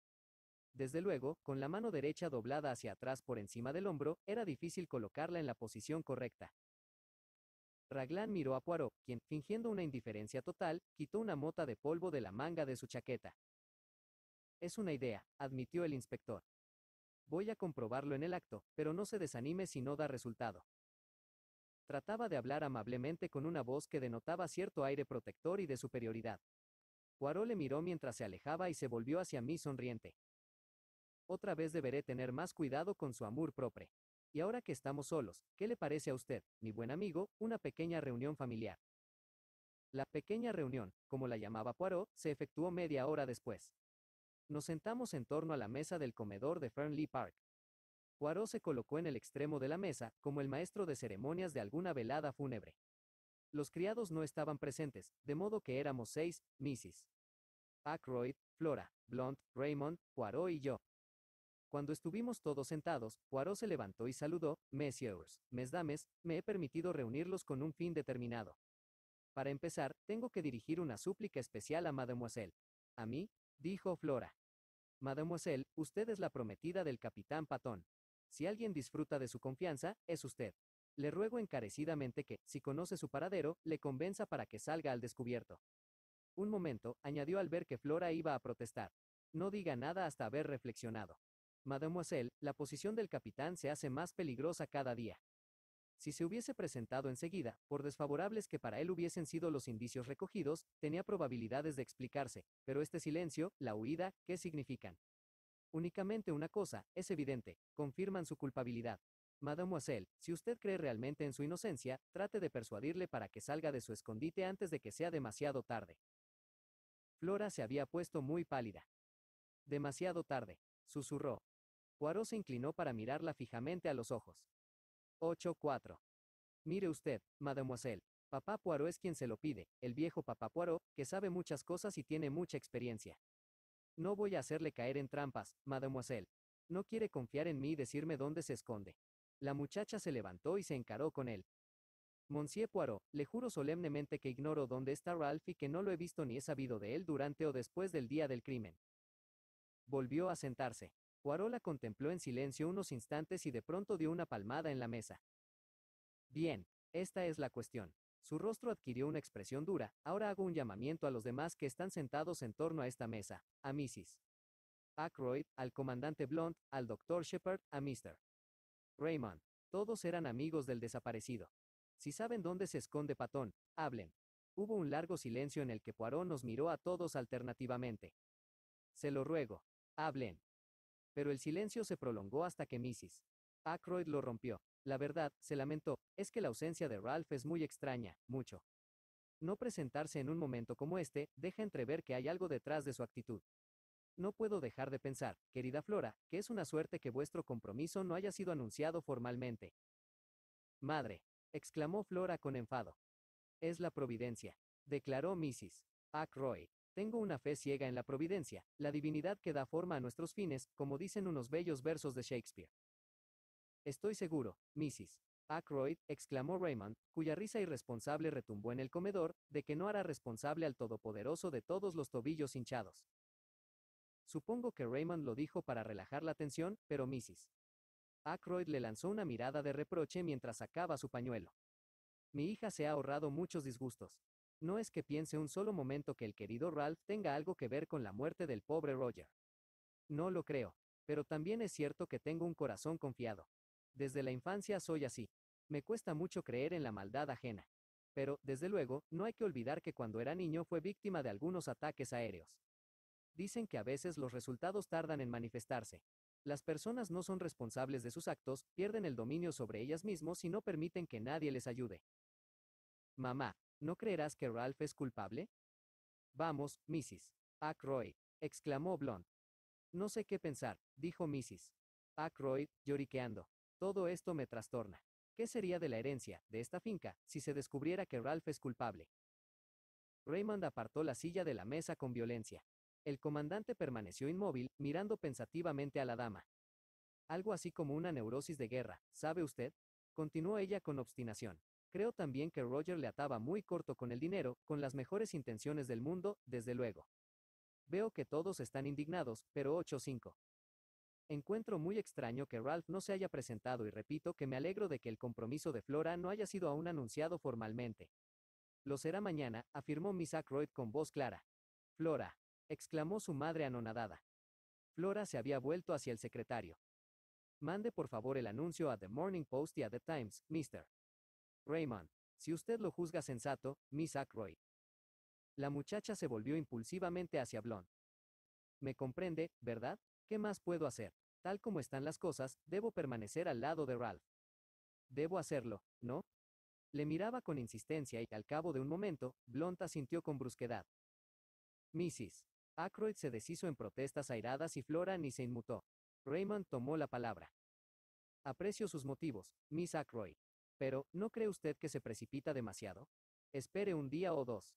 Speaker 1: Desde luego, con la mano derecha doblada hacia atrás por encima del hombro, era difícil colocarla en la posición correcta. Raglan miró a Poirot, quien, fingiendo una indiferencia total, quitó una mota de polvo de la manga de su chaqueta. Es una idea, admitió el inspector. Voy a comprobarlo en el acto, pero no se desanime si no da resultado. Trataba de hablar amablemente con una voz que denotaba cierto aire protector y de superioridad. Poirot le miró mientras se alejaba y se volvió hacia mí sonriente. Otra vez deberé tener más cuidado con su amour propre. Y ahora que estamos solos, ¿qué le parece a usted, mi buen amigo, una pequeña reunión familiar? La pequeña reunión, como la llamaba Poirot, se efectuó media hora después. Nos sentamos en torno a la mesa del comedor de Fernley Park. Poirot se colocó en el extremo de la mesa, como el maestro de ceremonias de alguna velada fúnebre. Los criados no estaban presentes, de modo que éramos 6, Mrs. Ackroyd, Flora, Blount, Raymond, Poirot y yo. Cuando estuvimos todos sentados, Poirot se levantó y saludó, Messieurs, mesdames, me he permitido reunirlos con un fin determinado. Para empezar, tengo que dirigir una súplica especial a Mademoiselle. ¿A mí? Dijo Flora. Mademoiselle, usted es la prometida del capitán Patton. Si alguien disfruta de su confianza, es usted. Le ruego encarecidamente que, si conoce su paradero, le convenza para que salga al descubierto. Un momento, añadió al ver que Flora iba a protestar. No diga nada hasta haber reflexionado. Mademoiselle, la posición del capitán se hace más peligrosa cada día. Si se hubiese presentado enseguida, por desfavorables que para él hubiesen sido los indicios recogidos, tenía probabilidades de explicarse, pero este silencio, la huida, ¿qué significan? Únicamente una cosa, es evidente, confirman su culpabilidad. Mademoiselle, si usted cree realmente en su inocencia, trate de persuadirle para que salga de su escondite antes de que sea demasiado tarde. Flora se había puesto muy pálida. Demasiado tarde, susurró. Poirot se inclinó para mirarla fijamente a los ojos. 8-4. Mire usted, mademoiselle. Papá Poirot es quien se lo pide, el viejo papá Poirot, que sabe muchas cosas y tiene mucha experiencia. No voy a hacerle caer en trampas, mademoiselle. No quiere confiar en mí y decirme dónde se esconde. La muchacha se levantó y se encaró con él. Monsieur Poirot, le juro solemnemente que ignoro dónde está Ralph y que no lo he visto ni he sabido de él durante o después del día del crimen. Volvió a sentarse. Poirot la contempló en silencio unos instantes y de pronto dio una palmada en la mesa. Bien, esta es la cuestión. Su rostro adquirió una expresión dura. Ahora hago un llamamiento a los demás que están sentados en torno a esta mesa, a Mrs. Ackroyd, al comandante Blunt, al Dr. Shepard, a Mr. Raymond. Todos eran amigos del desaparecido. Si saben dónde se esconde Patón, hablen. Hubo un largo silencio en el que Poirot nos miró a todos alternativamente. Se lo ruego, hablen. Pero el silencio se prolongó hasta que Mrs. Ackroyd lo rompió. La verdad, se lamentó, es que la ausencia de Ralph es muy extraña, mucho. No presentarse en un momento como este, deja entrever que hay algo detrás de su actitud. No puedo dejar de pensar, querida Flora, que es una suerte que vuestro compromiso no haya sido anunciado formalmente. Madre, exclamó Flora con enfado. Es la providencia, declaró Mrs. Ackroyd. Tengo una fe ciega en la providencia, la divinidad que da forma a nuestros fines, como dicen unos bellos versos de Shakespeare. Estoy seguro, Mrs. Ackroyd, exclamó Raymond, cuya risa irresponsable retumbó en el comedor, de que no hará responsable al Todopoderoso de todos los tobillos hinchados. Supongo que Raymond lo dijo para relajar la tensión, pero Mrs. Ackroyd le lanzó una mirada de reproche mientras sacaba su pañuelo. Mi hija se ha ahorrado muchos disgustos. No es que piense un solo momento que el querido Ralph tenga algo que ver con la muerte del pobre Roger. No lo creo, pero también es cierto que tengo un corazón confiado. Desde la infancia soy así. Me cuesta mucho creer en la maldad ajena. Pero, desde luego, no hay que olvidar que cuando era niño fue víctima de algunos ataques aéreos. Dicen que a veces los resultados tardan en manifestarse. Las personas no son responsables de sus actos, pierden el dominio sobre ellas mismos y no permiten que nadie les ayude. Mamá, ¿no creerás que Ralph es culpable? Vamos, Mrs. Ackroyd, exclamó Blonde. No sé qué pensar, dijo Mrs. Ackroyd, lloriqueando. Todo esto me trastorna. ¿Qué sería de la herencia, de esta finca, si se descubriera que Ralph es culpable? Raymond apartó la silla de la mesa con violencia. El comandante permaneció inmóvil, mirando pensativamente a la dama. Algo así como una neurosis de guerra, ¿sabe usted? Continuó ella con obstinación. Creo también que Roger le ataba muy corto con el dinero, con las mejores intenciones del mundo, desde luego. Veo que todos están indignados, pero 8-5. Encuentro muy extraño que Ralph no se haya presentado y repito que me alegro de que el compromiso de Flora no haya sido aún anunciado formalmente. Lo será mañana, afirmó Miss Ackroyd con voz clara. Flora, exclamó su madre anonadada. Flora se había vuelto hacia el secretario. Mande por favor el anuncio a The Morning Post y a The Times, Mr. Raymond. Si usted lo juzga sensato, Miss Ackroyd. La muchacha se volvió impulsivamente hacia Blonde. Me comprende, ¿verdad? ¿Qué más puedo hacer? Tal como están las cosas, debo permanecer al lado de Ralph. Debo hacerlo, ¿no? Le miraba con insistencia y, al cabo de un momento, Blonde asintió con brusquedad. Mrs. Ackroyd se deshizo en protestas airadas y Flora ni se inmutó. Raymond tomó la palabra. Aprecio sus motivos, Miss Ackroyd. Pero, ¿no cree usted que se precipita demasiado? Espere un día o dos.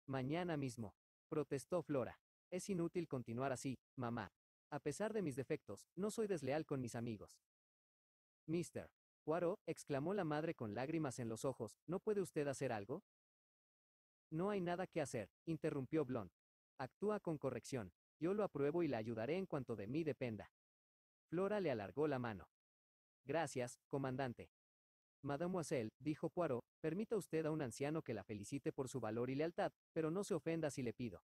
Speaker 1: Mañana mismo, protestó Flora. Es inútil continuar así, mamá. A pesar de mis defectos, no soy desleal con mis amigos. Mr. Poirot, exclamó la madre con lágrimas en los ojos, ¿no puede usted hacer algo? No hay nada que hacer, interrumpió Blonde. Actúa con corrección. Yo lo apruebo y la ayudaré en cuanto de mí dependa. Flora le alargó la mano. Gracias, comandante. Mademoiselle, dijo Poirot, permita usted a un anciano que la felicite por su valor y lealtad, pero no se ofenda si le pido.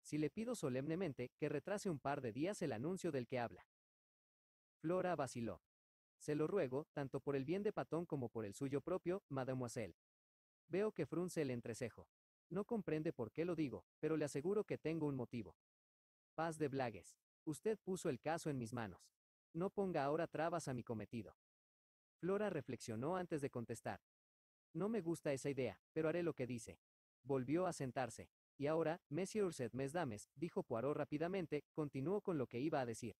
Speaker 1: Si le pido solemnemente, que retrase un par de días el anuncio del que habla. Flora vaciló. Se lo ruego, tanto por el bien de Patón como por el suyo propio, mademoiselle. Veo que frunce el entrecejo. No comprende por qué lo digo, pero le aseguro que tengo un motivo. Paz de Blagues. Usted puso el caso en mis manos. No ponga ahora trabas a mi cometido. Flora reflexionó antes de contestar. No me gusta esa idea, pero haré lo que dice. Volvió a sentarse. Y ahora, Monsieur Mesdames, dijo Poirot rápidamente, continuó con lo que iba a decir.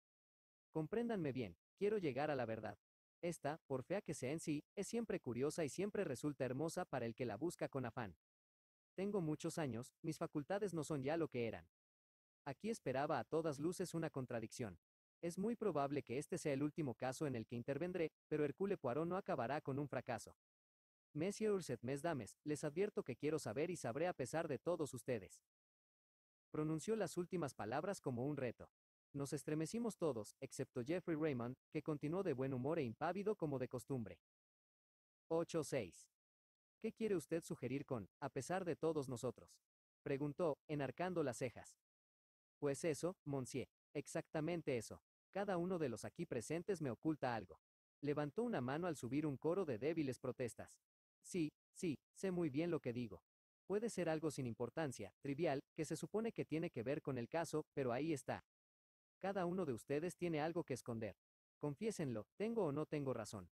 Speaker 1: Compréndanme bien, quiero llegar a la verdad. Esta, por fea que sea en sí, es siempre curiosa y siempre resulta hermosa para el que la busca con afán. Tengo muchos años, mis facultades no son ya lo que eran. Aquí esperaba a todas luces una contradicción. Es muy probable que este sea el último caso en el que intervendré, pero Hercule Poirot no acabará con un fracaso. Monsieur Mesdames, les advierto que quiero saber y sabré a pesar de todos ustedes. Pronunció las últimas palabras como un reto. Nos estremecimos todos, excepto Jeffrey Raymond, que continuó de buen humor e impávido como de costumbre. 8-6. ¿Qué quiere usted sugerir con, a pesar de todos nosotros? Preguntó, enarcando las cejas. Pues eso, monsieur, exactamente eso. Cada uno de los aquí presentes me oculta algo. Levantó una mano al subir un coro de débiles protestas. Sí, sí, sé muy bien lo que digo. Puede ser algo sin importancia, trivial, que se supone que tiene que ver con el caso, pero ahí está. Cada uno de ustedes tiene algo que esconder. Confiésenlo, ¿tengo o no tengo razón?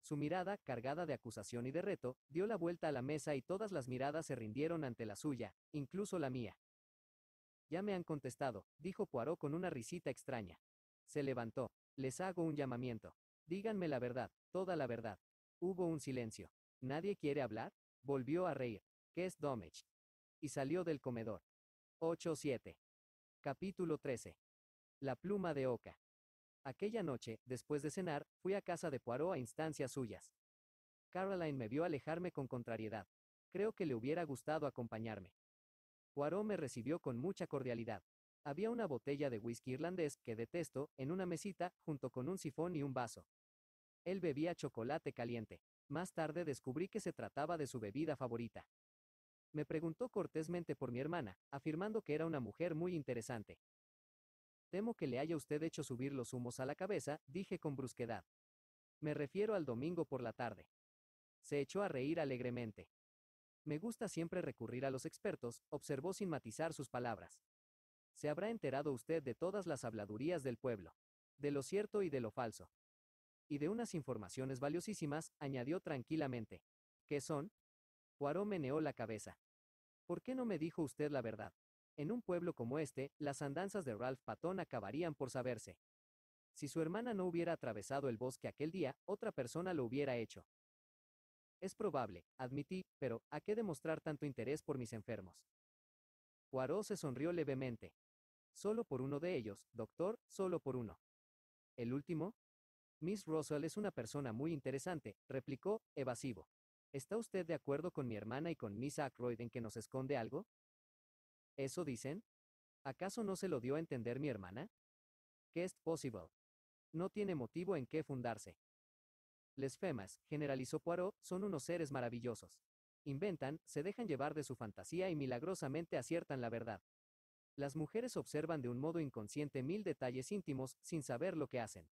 Speaker 1: Su mirada, cargada de acusación y de reto, dio la vuelta a la mesa y todas las miradas se rindieron ante la suya, incluso la mía. Ya me han contestado, dijo Poirot con una risita extraña. Se levantó. Les hago un llamamiento. Díganme la verdad, toda la verdad. Hubo un silencio. ¿Nadie quiere hablar? Volvió a reír. ¿Qué es Domech? Y salió del comedor. 8-7. Capítulo 13. La pluma de oca. Aquella noche, después de cenar, fui a casa de Poirot a instancias suyas. Caroline me vio alejarme con contrariedad. Creo que le hubiera gustado acompañarme. Poirot me recibió con mucha cordialidad. Había una botella de whisky irlandés, que detesto, en una mesita, junto con un sifón y un vaso. Él bebía chocolate caliente. Más tarde descubrí que se trataba de su bebida favorita. Me preguntó cortésmente por mi hermana, afirmando que era una mujer muy interesante. Temo que le haya usted hecho subir los humos a la cabeza, dije con brusquedad. Me refiero al domingo por la tarde. Se echó a reír alegremente. Me gusta siempre recurrir a los expertos, observó sin matizar sus palabras. Se habrá enterado usted de todas las habladurías del pueblo. De lo cierto y de lo falso. Y de unas informaciones valiosísimas, añadió tranquilamente. ¿Qué son? Poirot meneó la cabeza. ¿Por qué no me dijo usted la verdad? En un pueblo como este, las andanzas de Ralph Patton acabarían por saberse. Si su hermana no hubiera atravesado el bosque aquel día, otra persona lo hubiera hecho. Es probable, admití, pero ¿a qué demostrar tanto interés por mis enfermos? Poirot se sonrió levemente. Solo por uno de ellos, doctor, solo por uno. ¿El último? Miss Russell es una persona muy interesante, replicó, evasivo. ¿Está usted de acuerdo con mi hermana y con Miss Ackroyd en que nos esconde algo? ¿Eso dicen? ¿Acaso no se lo dio a entender mi hermana? ¿Qué es possible? No tiene motivo en qué fundarse. Les femas, generalizó Poirot, son unos seres maravillosos. Inventan, se dejan llevar de su fantasía y milagrosamente aciertan la verdad. Las mujeres observan de un modo inconsciente mil detalles íntimos, sin saber lo que hacen.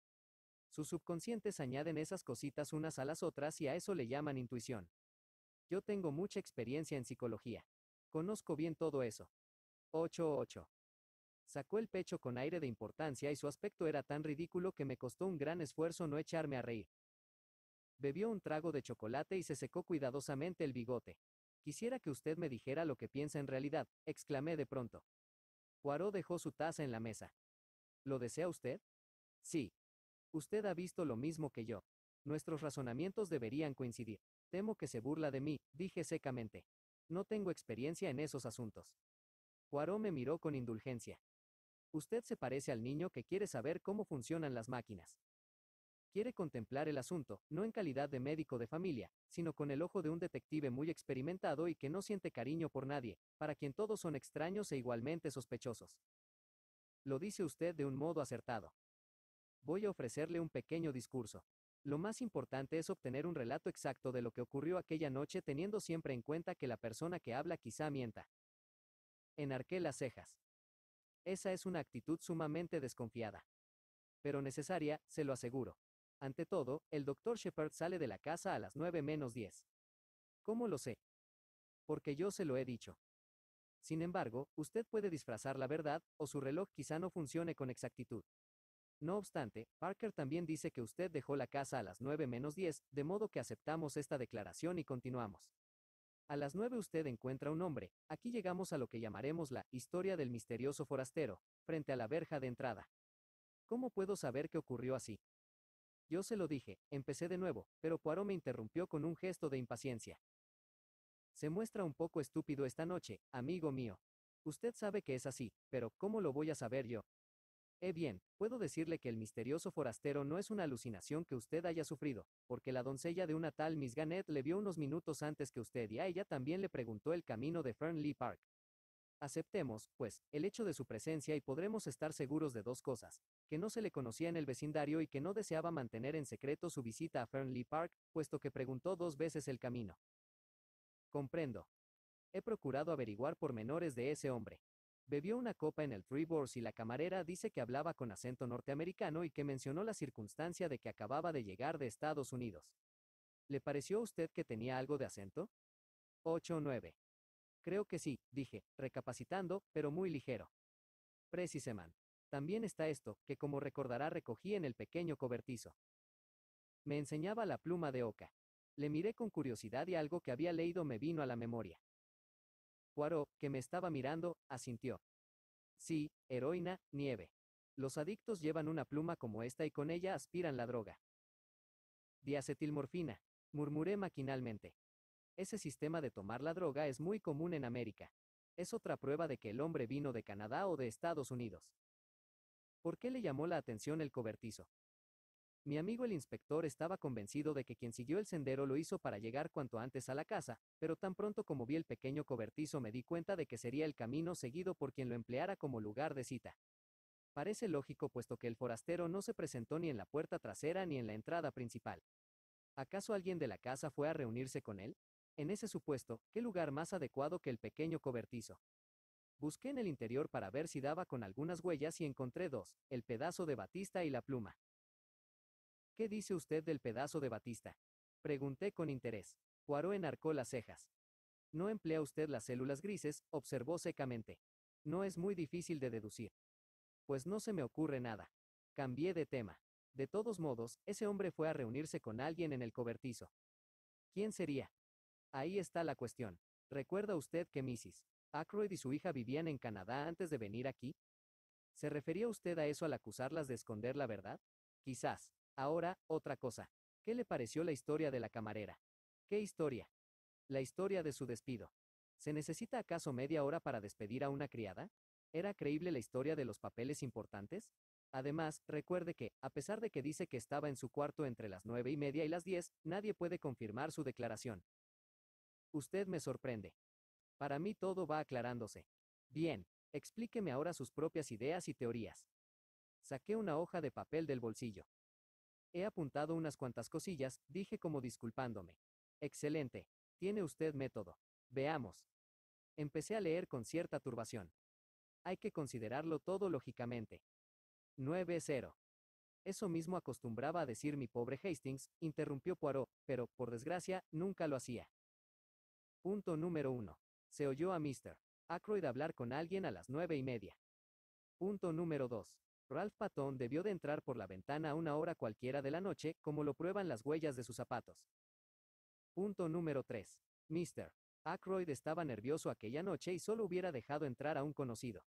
Speaker 1: Sus subconscientes añaden esas cositas unas a las otras y a eso le llaman intuición. Yo tengo mucha experiencia en psicología. Conozco bien todo eso. 8-8. Sacó el pecho con aire de importancia y su aspecto era tan ridículo que me costó un gran esfuerzo no echarme a reír. Bebió un trago de chocolate y se secó cuidadosamente el bigote. Quisiera que usted me dijera lo que piensa en realidad, exclamé de pronto. Poirot dejó su taza en la mesa. ¿Lo desea usted? Sí. Usted ha visto lo mismo que yo. Nuestros razonamientos deberían coincidir. Temo que se burla de mí, dije secamente. No tengo experiencia en esos asuntos. Poirot me miró con indulgencia. Usted se parece al niño que quiere saber cómo funcionan las máquinas. Quiere contemplar el asunto, no en calidad de médico de familia, sino con el ojo de un detective muy experimentado y que no siente cariño por nadie, para quien todos son extraños e igualmente sospechosos. Lo dice usted de un modo acertado. Voy a ofrecerle un pequeño discurso. Lo más importante es obtener un relato exacto de lo que ocurrió aquella noche teniendo siempre en cuenta que la persona que habla quizá mienta. Enarqué las cejas. Esa es una actitud sumamente desconfiada. Pero necesaria, se lo aseguro. Ante todo, el doctor Shepard sale de la casa a las 9 menos 10. ¿Cómo lo sé? Porque yo se lo he dicho. Sin embargo, usted puede disfrazar la verdad, o su reloj quizá no funcione con exactitud. No obstante, Parker también dice que usted dejó la casa a las 9:10, de modo que aceptamos esta declaración y continuamos. A las 9 usted encuentra un hombre, aquí llegamos a lo que llamaremos la historia del misterioso forastero, frente a la verja de entrada. ¿Cómo puedo saber que ocurrió así? Yo se lo dije, empecé de nuevo, pero Poirot me interrumpió con un gesto de impaciencia. Se muestra un poco estúpido esta noche, amigo mío. Usted sabe que es así, pero ¿cómo lo voy a saber yo? Bien, puedo decirle que el misterioso forastero no es una alucinación que usted haya sufrido, porque la doncella de una tal Miss Gannett le vio unos minutos antes que usted y a ella también le preguntó el camino de Fernley Park. Aceptemos, pues, el hecho de su presencia y podremos estar seguros de dos cosas, que no se le conocía en el vecindario y que no deseaba mantener en secreto su visita a Fernley Park, puesto que preguntó 2 veces el camino. Comprendo. He procurado averiguar pormenores de ese hombre. Bebió una copa en el Three Boars y la camarera dice que hablaba con acento norteamericano y que mencionó la circunstancia de que acababa de llegar de Estados Unidos. ¿Le pareció a usted que tenía algo de acento? 8-9. Creo que sí, dije, recapacitando, pero muy ligero. Precisamente. También está esto, que como recordará recogí en el pequeño cobertizo. Me enseñaba la pluma de oca. Le miré con curiosidad y algo que había leído me vino a la memoria. Poirot, que me estaba mirando, asintió. Sí, heroína, nieve. Los adictos llevan una pluma como esta y con ella aspiran la droga. Diacetilmorfina, murmuré maquinalmente. Ese sistema de tomar la droga es muy común en América. Es otra prueba de que el hombre vino de Canadá o de Estados Unidos. ¿Por qué le llamó la atención el cobertizo? Mi amigo el inspector estaba convencido de que quien siguió el sendero lo hizo para llegar cuanto antes a la casa, pero tan pronto como vi el pequeño cobertizo me di cuenta de que sería el camino seguido por quien lo empleara como lugar de cita. Parece lógico puesto que el forastero no se presentó ni en la puerta trasera ni en la entrada principal. ¿Acaso alguien de la casa fue a reunirse con él? En ese supuesto, ¿qué lugar más adecuado que el pequeño cobertizo? Busqué en el interior para ver si daba con algunas huellas y encontré dos, el pedazo de batista y la pluma. ¿Qué dice usted del pedazo de batista? Pregunté con interés. Poirot enarcó las cejas. ¿No emplea usted las células grises?, observó secamente. No es muy difícil de deducir. Pues no se me ocurre nada. Cambié de tema. De todos modos, ese hombre fue a reunirse con alguien en el cobertizo. ¿Quién sería? Ahí está la cuestión. ¿Recuerda usted que Mrs. Ackroyd y su hija vivían en Canadá antes de venir aquí? ¿Se refería usted a eso al acusarlas de esconder la verdad? Quizás. Ahora, otra cosa. ¿Qué le pareció la historia de la camarera? ¿Qué historia? La historia de su despido. ¿Se necesita acaso media hora para despedir a una criada? ¿Era creíble la historia de los papeles importantes? Además, recuerde que, a pesar de que dice que estaba en su cuarto entre las 9:30 y las 10, nadie puede confirmar su declaración. Usted me sorprende. Para mí todo va aclarándose. Bien, explíqueme ahora sus propias ideas y teorías. Saqué una hoja de papel del bolsillo. He apuntado unas cuantas cosillas, dije como disculpándome. Excelente. Tiene usted método. Veamos. Empecé a leer con cierta turbación. Hay que considerarlo todo lógicamente. 9-0. Eso mismo acostumbraba a decir mi pobre Hastings, interrumpió Poirot, pero, por desgracia, nunca lo hacía. Punto número 1. Se oyó a Mr. Ackroyd hablar con alguien a las 9:30. Punto número 2. Ralph Patton debió de entrar por la ventana a una hora cualquiera de la noche, como lo prueban las huellas de sus zapatos. Punto número 3. Mr. Ackroyd estaba nervioso aquella noche y solo hubiera dejado entrar a un conocido.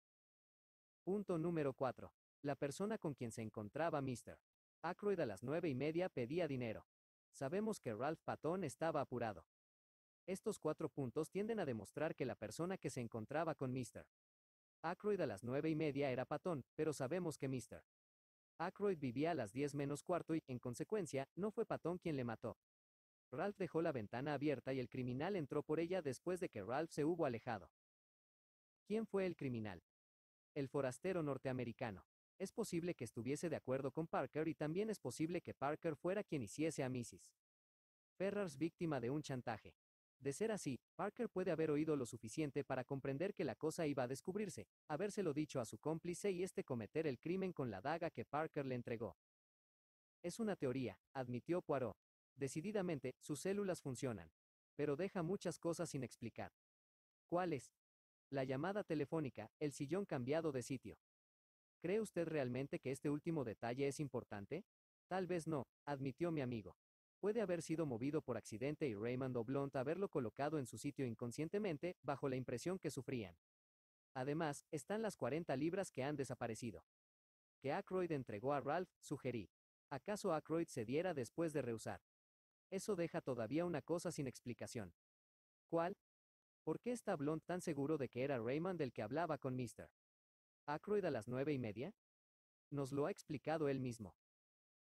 Speaker 1: Punto número 4. La persona con quien se encontraba Mr. Ackroyd a las 9:30 pedía dinero. Sabemos que Ralph Patton estaba apurado. Estos 4 puntos tienden a demostrar que la persona que se encontraba con Mr. Ackroyd a las 9:30 era Patton, pero sabemos que Mr. Ackroyd vivía a las 10:15 y, en consecuencia, no fue Patton quien le mató. Ralph dejó la ventana abierta y el criminal entró por ella después de que Ralph se hubo alejado. ¿Quién fue el criminal? El forastero norteamericano. Es posible que estuviese de acuerdo con Parker y también es posible que Parker fuera quien hiciese a Mrs. Ferrars víctima de un chantaje. De ser así, Parker puede haber oído lo suficiente para comprender que la cosa iba a descubrirse, habérselo dicho a su cómplice y este cometer el crimen con la daga que Parker le entregó. Es una teoría, admitió Poirot. Decididamente, sus células funcionan. Pero deja muchas cosas sin explicar. ¿Cuáles? La llamada telefónica, el sillón cambiado de sitio. ¿Cree usted realmente que este último detalle es importante? Tal vez no, admitió mi amigo. Puede haber sido movido por accidente y Raymond o Blount haberlo colocado en su sitio inconscientemente, bajo la impresión que sufrían. Además, están las 40 libras que han desaparecido. Que Aykroyd entregó a Ralph, sugerí. ¿Acaso Aykroyd cediera después de rehusar? Eso deja todavía una cosa sin explicación. ¿Cuál? ¿Por qué está Blount tan seguro de que era Raymond el que hablaba con Mr. Aykroyd a las 9:30? Nos lo ha explicado él mismo.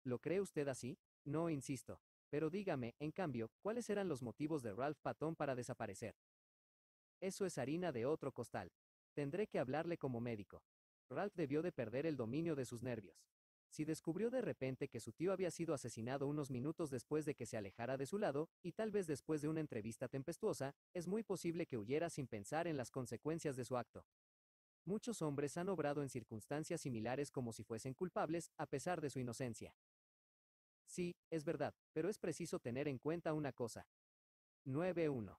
Speaker 1: ¿Lo cree usted así? No, insisto. Pero dígame, en cambio, ¿cuáles eran los motivos de Ralph Patton para desaparecer? Eso es harina de otro costal. Tendré que hablarle como médico. Ralph debió de perder el dominio de sus nervios. Si descubrió de repente que su tío había sido asesinado unos minutos después de que se alejara de su lado, y tal vez después de una entrevista tempestuosa, es muy posible que huyera sin pensar en las consecuencias de su acto. Muchos hombres han obrado en circunstancias similares como si fuesen culpables, a pesar de su inocencia. Sí, es verdad, pero es preciso tener en cuenta una cosa. 9:1.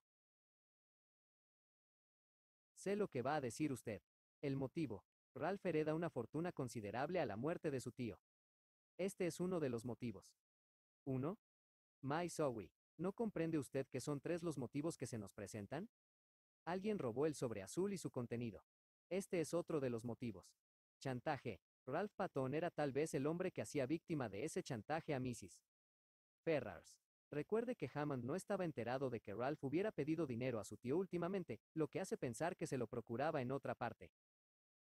Speaker 1: Sé lo que va a decir usted. El motivo. Ralph hereda una fortuna considerable a la muerte de su tío. Este es uno de los motivos. 1. My Zoe. ¿No comprende usted que son 3 los motivos que se nos presentan? Alguien robó el sobre azul y su contenido. Este es otro de los motivos. Chantaje. Ralph Patton era tal vez el hombre que hacía víctima de ese chantaje a Mrs. Ferrars. Recuerde que Hammond no estaba enterado de que Ralph hubiera pedido dinero a su tío últimamente, lo que hace pensar que se lo procuraba en otra parte.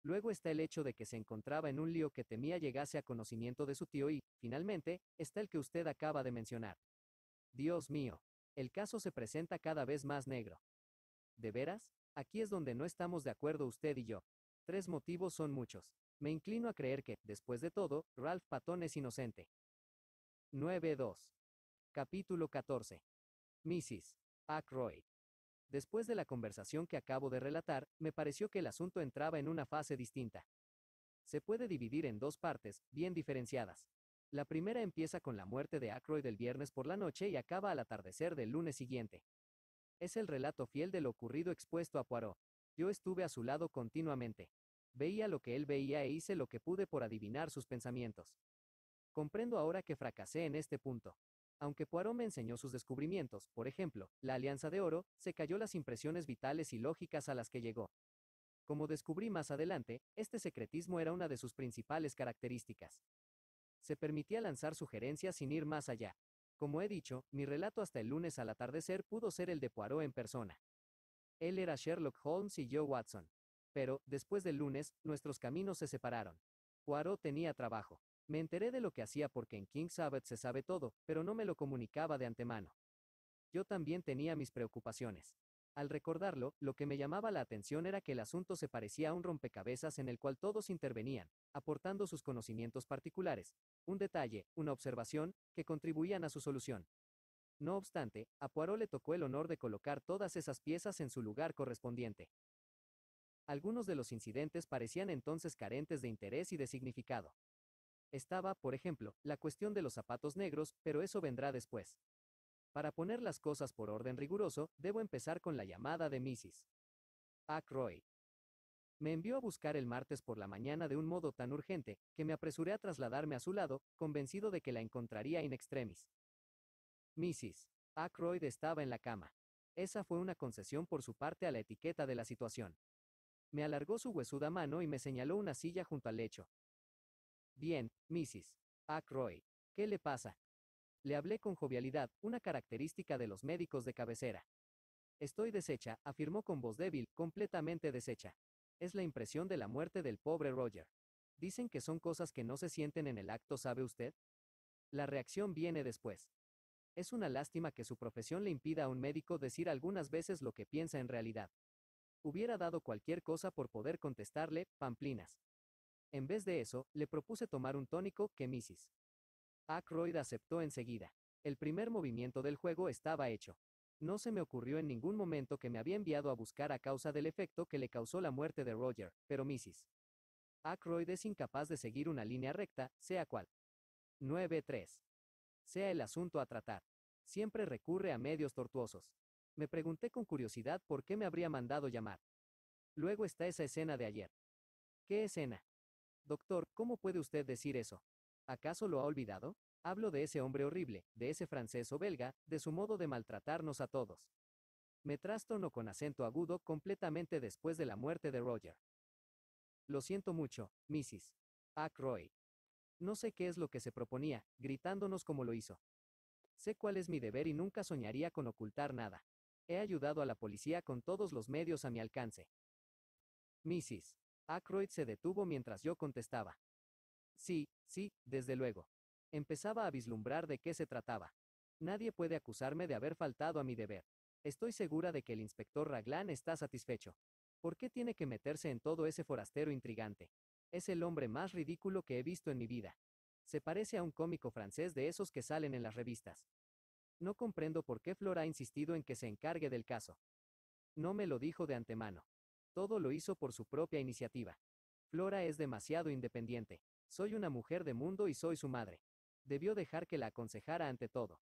Speaker 1: Luego está el hecho de que se encontraba en un lío que temía llegase a conocimiento de su tío y, finalmente, está el que usted acaba de mencionar. Dios mío. El caso se presenta cada vez más negro. ¿De veras? Aquí es donde no estamos de acuerdo usted y yo. 3 motivos son muchos. Me inclino a creer que, después de todo, Ralph Patton es inocente. 9:2. Capítulo 14. Mrs. Aykroyd. Después de la conversación que acabo de relatar, me pareció que el asunto entraba en una fase distinta. Se puede dividir en 2 partes, bien diferenciadas. La primera empieza con la muerte de Aykroyd el viernes por la noche y acaba al atardecer del lunes siguiente. Es el relato fiel de lo ocurrido expuesto a Poirot. Yo estuve a su lado continuamente. Veía lo que él veía e hice lo que pude por adivinar sus pensamientos. Comprendo ahora que fracasé en este punto. Aunque Poirot me enseñó sus descubrimientos, por ejemplo, la Alianza de Oro, se cayó las impresiones vitales y lógicas a las que llegó. Como descubrí más adelante, este secretismo era una de sus principales características. Se permitía lanzar sugerencias sin ir más allá. Como he dicho, mi relato hasta el lunes al atardecer pudo ser el de Poirot en persona. Él era Sherlock Holmes y yo Watson. Pero, después del lunes, nuestros caminos se separaron. Poirot tenía trabajo. Me enteré de lo que hacía porque en King's Sabbath se sabe todo, pero no me lo comunicaba de antemano. Yo también tenía mis preocupaciones. Al recordarlo, lo que me llamaba la atención era que el asunto se parecía a un rompecabezas en el cual todos intervenían, aportando sus conocimientos particulares, un detalle, una observación, que contribuían a su solución. No obstante, a Poirot le tocó el honor de colocar todas esas piezas en su lugar correspondiente. Algunos de los incidentes parecían entonces carentes de interés y de significado. Estaba, por ejemplo, la cuestión de los zapatos negros, pero eso vendrá después. Para poner las cosas por orden riguroso, debo empezar con la llamada de Mrs. Aykroyd. Me envió a buscar el martes por la mañana de un modo tan urgente, que me apresuré a trasladarme a su lado, convencido de que la encontraría in extremis. Mrs. Aykroyd estaba en la cama. Esa fue una concesión por su parte a la etiqueta de la situación. Me alargó su huesuda mano y me señaló una silla junto al lecho. Bien, Mrs. Aykroyd, ¿qué le pasa? Le hablé con jovialidad, una característica de los médicos de cabecera. Estoy deshecha, afirmó con voz débil, completamente deshecha. Es la impresión de la muerte del pobre Roger. Dicen que son cosas que no se sienten en el acto, ¿sabe usted? La reacción viene después. Es una lástima que su profesión le impida a un médico decir algunas veces lo que piensa en realidad. Hubiera dado cualquier cosa por poder contestarle, pamplinas. En vez de eso, le propuse tomar un tónico que Mrs. Aykroyd aceptó enseguida. El primer movimiento del juego estaba hecho. No se me ocurrió en ningún momento que me había enviado a buscar a causa del efecto que le causó la muerte de Roger, pero Mrs. Aykroyd es incapaz de seguir una línea recta, sea cual. 9:3. Sea el asunto a tratar. Siempre recurre a medios tortuosos. Me pregunté con curiosidad por qué me habría mandado llamar. Luego está esa escena de ayer. ¿Qué escena? Doctor, ¿cómo puede usted decir eso? ¿Acaso lo ha olvidado? Hablo de ese hombre horrible, de ese francés o belga, de su modo de maltratarnos a todos. Me trastornó con acento agudo completamente después de la muerte de Roger. Lo siento mucho, Mrs. Ackroyd. No sé qué es lo que se proponía, gritándonos como lo hizo. Sé cuál es mi deber y nunca soñaría con ocultar nada. He ayudado a la policía con todos los medios a mi alcance. Mrs. Ackroyd se detuvo mientras yo contestaba. Sí, sí, desde luego. Empezaba a vislumbrar de qué se trataba. Nadie puede acusarme de haber faltado a mi deber. Estoy segura de que el inspector Raglan está satisfecho. ¿Por qué tiene que meterse en todo ese forastero intrigante? Es el hombre más ridículo que he visto en mi vida. Se parece a un cómico francés de esos que salen en las revistas. No comprendo por qué Flora ha insistido en que se encargue del caso. No me lo dijo de antemano. Todo lo hizo por su propia iniciativa. Flora es demasiado independiente. Soy una mujer de mundo y soy su madre. Debió dejar que la aconsejara ante todo.